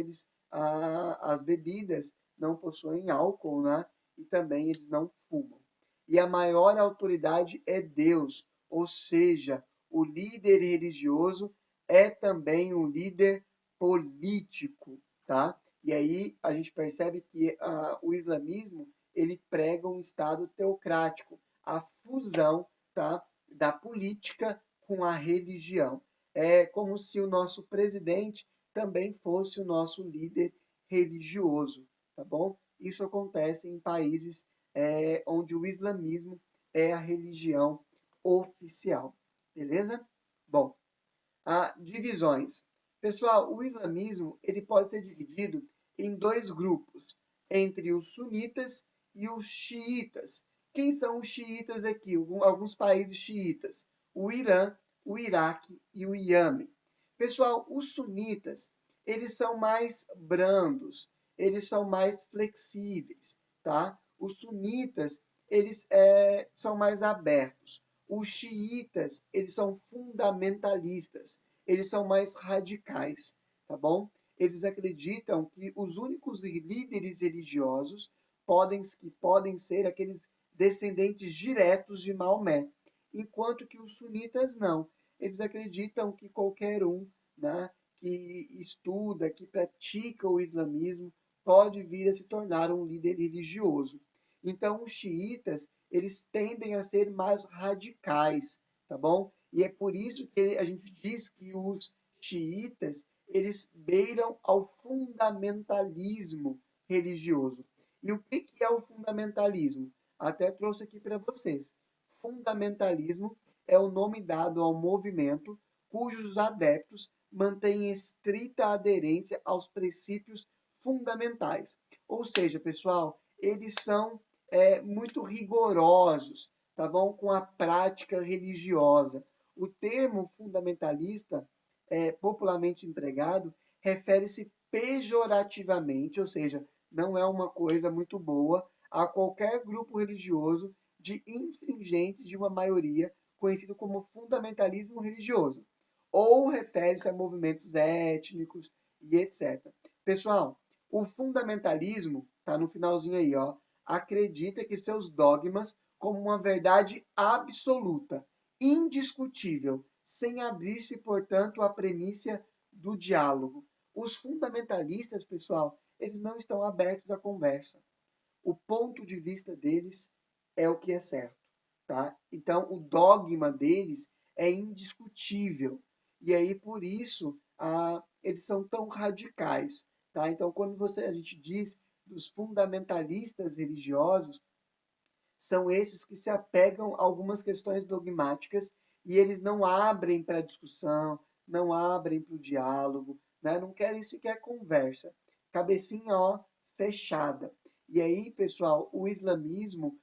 as bebidas não possuem álcool, né? E também eles não fumam. E a maior autoridade é Deus, ou seja, o líder religioso é também um líder político, tá? E aí a gente percebe que o islamismo ele prega um estado teocrático, a fusão, tá, da política com a religião. É como se o nosso presidente também fosse o nosso líder religioso, tá bom? Isso acontece em países onde o islamismo é a religião oficial, beleza? Bom, divisões. Pessoal, o islamismo ele pode ser dividido em 2 grupos, entre os sunitas e os xiitas. Quem são os xiitas aqui? Alguns países xiitas. O Irã, o Iraque e o Iêmen. Pessoal, os sunitas, eles são mais brandos, eles são mais flexíveis, tá? Os sunitas, eles são mais abertos. Os xiitas, eles são fundamentalistas, eles são mais radicais, tá bom? Eles acreditam que os únicos líderes religiosos que podem ser aqueles descendentes diretos de Maomé, enquanto que os sunitas não. Eles acreditam que qualquer um, né, que estuda, que pratica o islamismo, pode vir a se tornar um líder religioso. Então, os xiitas, eles tendem a ser mais radicais, tá bom? E é por isso que a gente diz que os xiitas, eles beiram ao fundamentalismo religioso. E o que é o fundamentalismo? Até trouxe aqui para vocês. Fundamentalismo é o nome dado ao movimento cujos adeptos mantêm estrita aderência aos princípios fundamentais. Ou seja, pessoal, eles são muito rigorosos, tá bom? Com a prática religiosa. O termo fundamentalista, popularmente empregado, refere-se pejorativamente, ou seja, não é uma coisa muito boa, a qualquer grupo religioso de infringentes de uma maioria, conhecido como fundamentalismo religioso, ou refere-se a movimentos étnicos e etc. Pessoal, o fundamentalismo, tá no finalzinho aí, ó, acredita que seus dogmas como uma verdade absoluta, indiscutível, sem abrir-se, portanto, à premissa do diálogo. Os fundamentalistas, pessoal, eles não estão abertos à conversa. O ponto de vista deles é o que é certo, tá? Então, o dogma deles é indiscutível. E aí, por isso, eles são tão radicais, tá? Então, quando a gente diz dos fundamentalistas religiosos, são esses que se apegam a algumas questões dogmáticas e eles não abrem para discussão, não abrem para o diálogo, né? Não querem sequer conversa. Cabecinha, ó, fechada. E aí, pessoal, o islamismo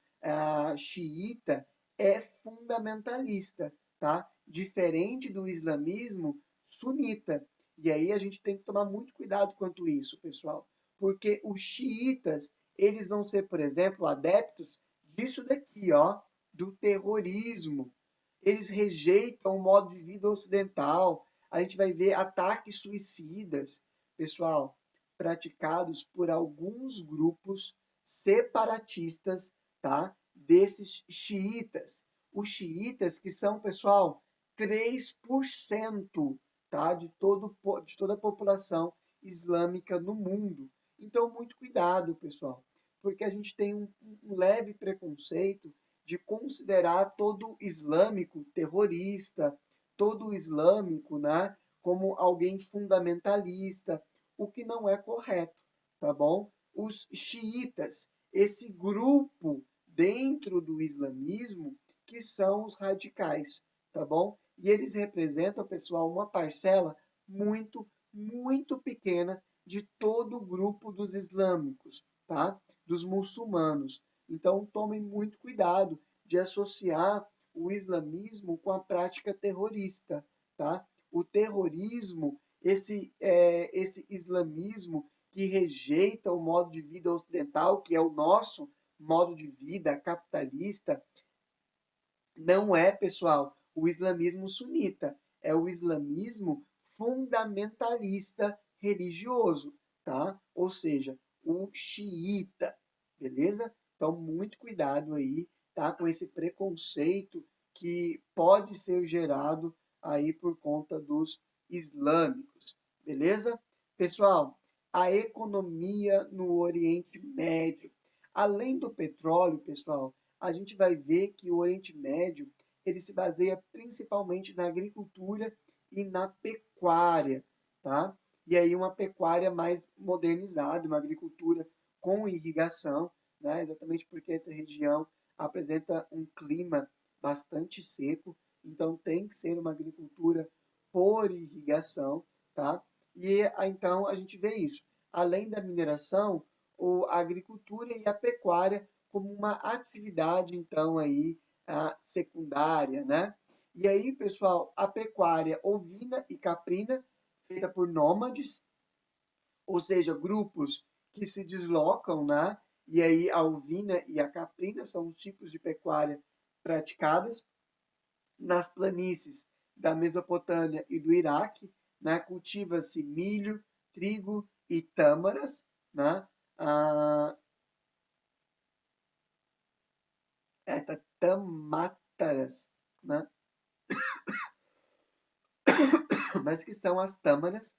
xiita é fundamentalista, tá? Diferente do islamismo sunita. E aí a gente tem que tomar muito cuidado quanto isso, pessoal, porque os xiitas, eles vão ser, por exemplo, adeptos disso daqui, ó, do terrorismo. Eles rejeitam o modo de vida ocidental. A gente vai ver ataques suicidas, pessoal, praticados por alguns grupos separatistas, tá? Desses xiitas. Os xiitas que são, pessoal, 3%, tá? De toda a população islâmica no mundo. Então, muito cuidado, pessoal, porque a gente tem um leve preconceito de considerar todo islâmico terrorista, todo islâmico, né, como alguém fundamentalista, o que não é correto, tá bom? Os xiitas, esse grupo dentro do islamismo que são os radicais, tá bom? E eles representam, pessoal, uma parcela muito pequena de todo o grupo dos islâmicos, tá? Dos muçulmanos. Então, tomem muito cuidado de associar o islamismo com a prática terrorista, tá? O terrorismo, esse islamismo que rejeita o modo de vida ocidental, que é o nosso modo de vida capitalista, não é, pessoal, o islamismo sunita, é o islamismo fundamentalista religioso, tá? Ou seja, o xiita, beleza? Então, muito cuidado aí, tá? Com esse preconceito que pode ser gerado aí por conta dos islâmicos, beleza? Pessoal, a economia no Oriente Médio. Além do petróleo, pessoal, a gente vai ver que o Oriente Médio ele se baseia principalmente na agricultura e na pecuária, tá? E aí uma pecuária mais modernizada, uma agricultura com irrigação, né? Exatamente porque essa região apresenta um clima bastante seco, então tem que ser uma agricultura por irrigação, tá? E então a gente vê isso. Além da mineração, a agricultura e a pecuária como uma atividade, então, aí, secundária, né? E aí, pessoal, a pecuária ovina e caprina, feita por nômades, ou seja, grupos que se deslocam, né? E aí a ovina e a caprina são os tipos de pecuária praticadas nas planícies da Mesopotâmia e do Iraque, né? Cultiva-se milho, trigo e tâmaras, né? Ah, tamátaras, né? Mas que são as tâmaras.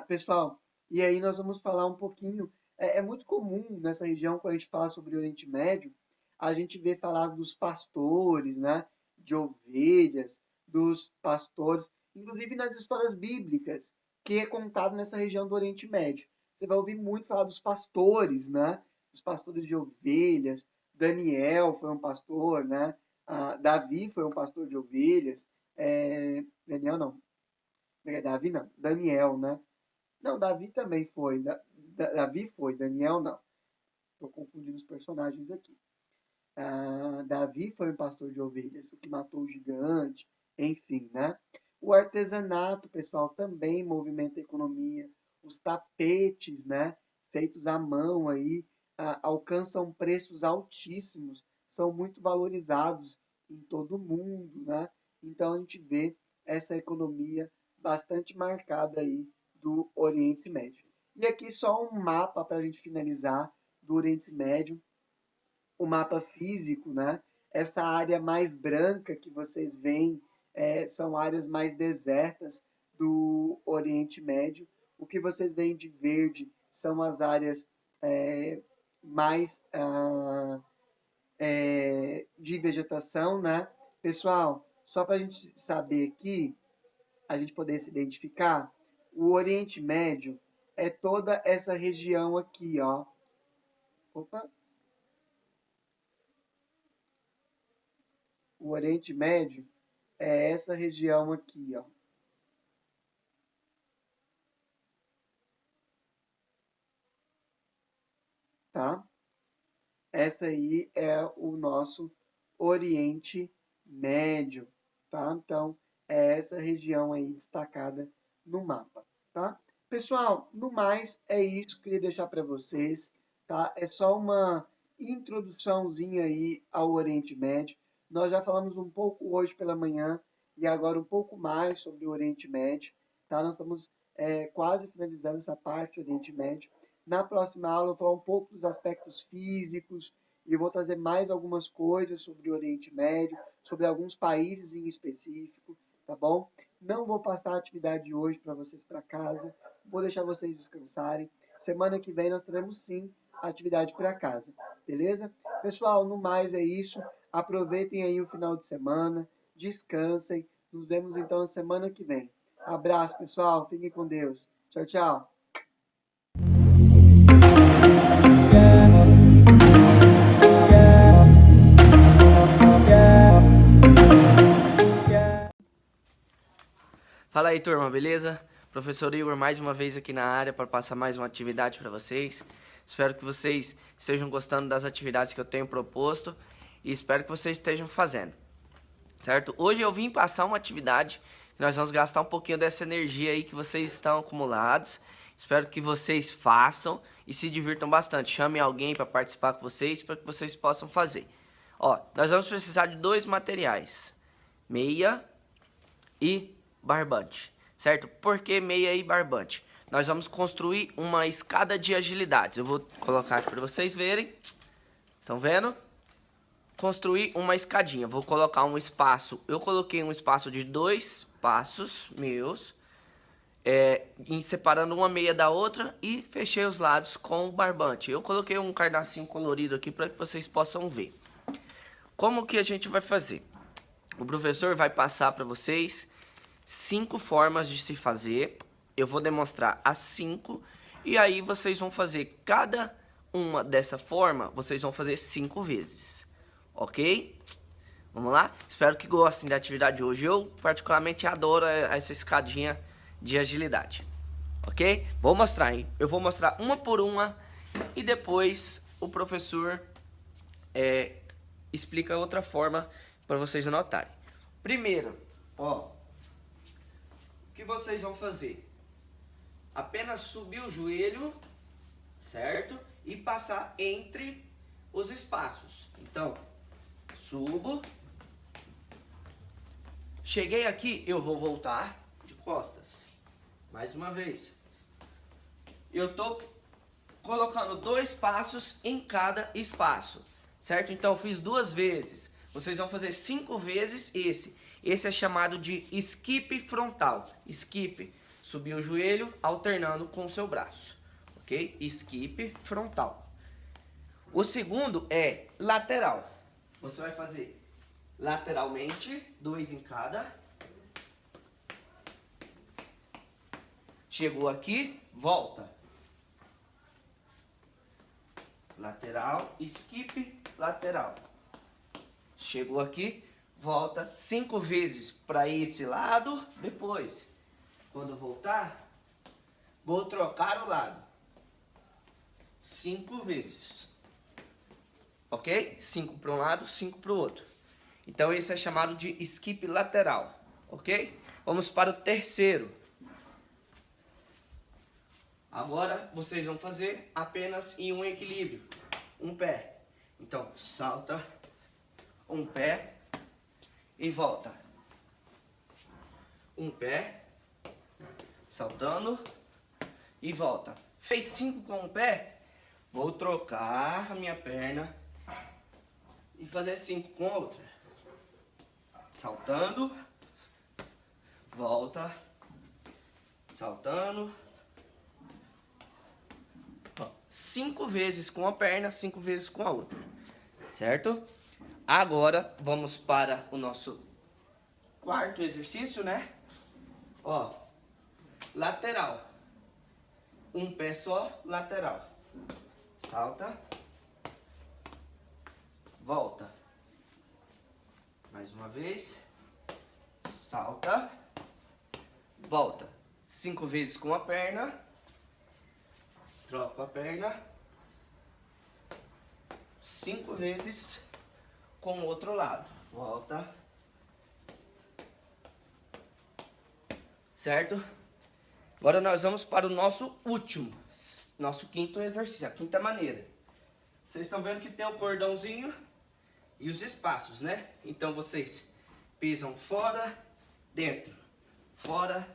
Pessoal, e aí nós vamos falar um pouquinho. É muito comum nessa região, quando a gente fala sobre o Oriente Médio, a gente vê falar dos pastores, né? De ovelhas, dos pastores, inclusive nas histórias bíblicas, que é contado nessa região do Oriente Médio. Você vai ouvir muito falar dos pastores, né? Dos pastores de ovelhas. Daniel foi um pastor, né? Davi foi um pastor de ovelhas. Daniel não, Davi não, Daniel, né? Não, Davi também foi. Davi foi, Daniel não. Estou confundindo os personagens aqui. Davi foi um pastor de ovelhas, o que matou o gigante, enfim, né? O artesanato, pessoal, também movimenta a economia. Os tapetes, né? Feitos à mão aí, alcançam preços altíssimos, são muito valorizados em todo o mundo, né? Então a gente vê essa economia bastante marcada aí do Oriente Médio. E aqui só um mapa para a gente finalizar do Oriente Médio, o mapa físico, né? Essa área mais branca que vocês veem são áreas mais desertas do Oriente Médio. O que vocês veem de verde são as áreas mais de vegetação, né? Pessoal, só para a gente saber aqui, a gente poder se identificar, o Oriente Médio é toda essa região aqui, ó. Opa! O Oriente Médio é essa região aqui, ó. tá? Essa aí é o nosso Oriente Médio, tá? Então, é essa região aí destacada no mapa, tá? Pessoal, no mais, é isso que eu queria deixar para vocês, tá? É só uma introduçãozinha aí ao Oriente Médio. Nós já falamos um pouco hoje pela manhã e agora um pouco mais sobre o Oriente Médio, tá? Nós estamos quase finalizando essa parte do Oriente Médio. Na próxima aula eu vou falar um pouco dos aspectos físicos e eu vou trazer mais algumas coisas sobre o Oriente Médio, sobre alguns países em específico, tá bom? Não vou passar a atividade hoje para vocês para casa, vou deixar vocês descansarem. Semana que vem nós teremos sim a atividade para casa, beleza? Pessoal, no mais é isso. Aproveitem aí o final de semana, descansem. Nos vemos então na semana que vem. Abraço, pessoal. Fiquem com Deus. Tchau, tchau. Fala aí, turma, beleza? Professor Igor mais uma vez aqui na área para passar mais uma atividade para vocês. Espero que vocês estejam gostando das atividades que eu tenho proposto e espero que vocês estejam fazendo, certo? Hoje eu vim passar uma atividade que nós vamos gastar um pouquinho dessa energia aí que vocês estão acumulados. Espero que vocês façam e se divirtam bastante. Chamem alguém para participar com vocês para que vocês possam fazer. Ó, nós vamos precisar de dois materiais: meia e barbante, certo? Por que meia e barbante? Nós vamos construir uma escada de agilidades. Eu vou colocar aqui para vocês verem. Estão vendo? Construir uma escadinha. Vou colocar um espaço. Eu coloquei um espaço de 2 passos meus, separando uma meia da outra e fechei os lados com o barbante. Eu coloquei um cardacinho colorido aqui para que vocês possam ver. Como que a gente vai fazer? O professor vai passar para vocês 5 formas de se fazer. Eu vou demonstrar as 5 e aí vocês vão fazer cada uma dessa forma, vocês vão fazer 5 vezes, ok? Vamos lá? Espero que gostem da atividade de hoje. Eu particularmente adoro essa escadinha de agilidade, ok? Vou mostrar, hein? Eu vou mostrar uma por uma e depois o professor explica outra forma para vocês anotarem. Primeiro, ó, o que vocês vão fazer? Apenas subir o joelho, certo? E passar entre os espaços. Então, subo. Cheguei aqui, eu vou voltar de costas. Mais uma vez. Eu tô colocando 2 passos em cada espaço, certo? Então, fiz 2 vezes. Vocês vão fazer 5 vezes esse. Esse é chamado de skip frontal. Skip, subir o joelho alternando com o seu braço, ok? Skip frontal. O segundo é lateral. Você vai fazer lateralmente, 2 em cada. Chegou aqui, volta. Lateral, skip, lateral. Chegou aqui, volta 5 vezes para esse lado. Depois, quando voltar, vou trocar o lado 5 vezes, ok? 5 para um lado, 5 para o outro. Então esse é chamado de skip lateral, ok? Vamos para o terceiro. Agora vocês vão fazer apenas em um equilíbrio, um pé. Então salta, um pé e volta. Um pé, saltando e volta. Fez 5 com o pé, vou trocar a minha perna e fazer 5 com a outra. Saltando, volta, saltando. 5 vezes com a perna, 5 vezes com a outra, certo? Agora vamos para o nosso quarto exercício, né? Ó, lateral. Um pé só, lateral. Salta. Volta. Mais uma vez. Salta. Volta. 5 vezes com a perna. Troca a perna. 5 vezes com o outro lado. Volta. Certo? Agora nós vamos para o nosso último, nosso quinto exercício, a quinta maneira. Vocês estão vendo que tem o cordãozinho e os espaços, né? Então vocês pisam fora, dentro, fora,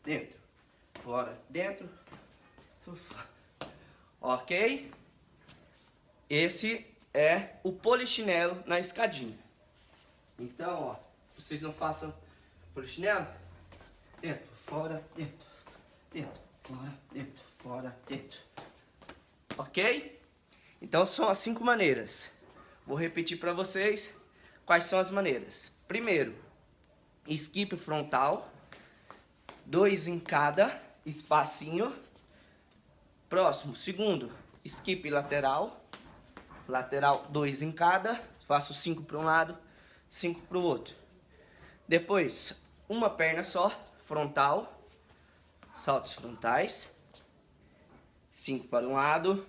dentro, fora, dentro. Ok? Esse é o polichinelo na escadinha. Então, ó, vocês não façam polichinelo? Dentro, fora, dentro, dentro, fora, dentro, fora, dentro. Ok? Então são as 5 maneiras. Vou repetir para vocês quais são as maneiras. Primeiro, skip frontal, 2 em cada espacinho. Próximo, segundo, skip lateral, lateral 2 em cada, faço 5 para um lado, 5 para o outro. Depois, uma perna só, frontal, saltos frontais, 5 para um lado,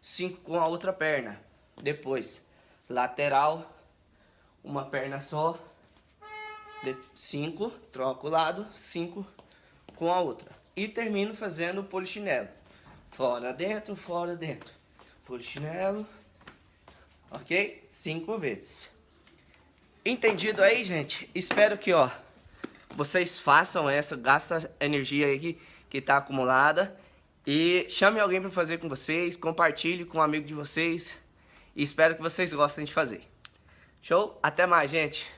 5 com a outra perna. Depois, lateral, uma perna só, 5, troco o lado, 5 com a outra. E termino fazendo o polichinelo. Fora, dentro, polichinelo, ok? 5 vezes. Entendido aí, gente? Espero que, ó, vocês façam essa, gasta energia aí que tá acumulada. E chame alguém para fazer com vocês, compartilhe com um amigo de vocês. E espero que vocês gostem de fazer. Show? Até mais, gente!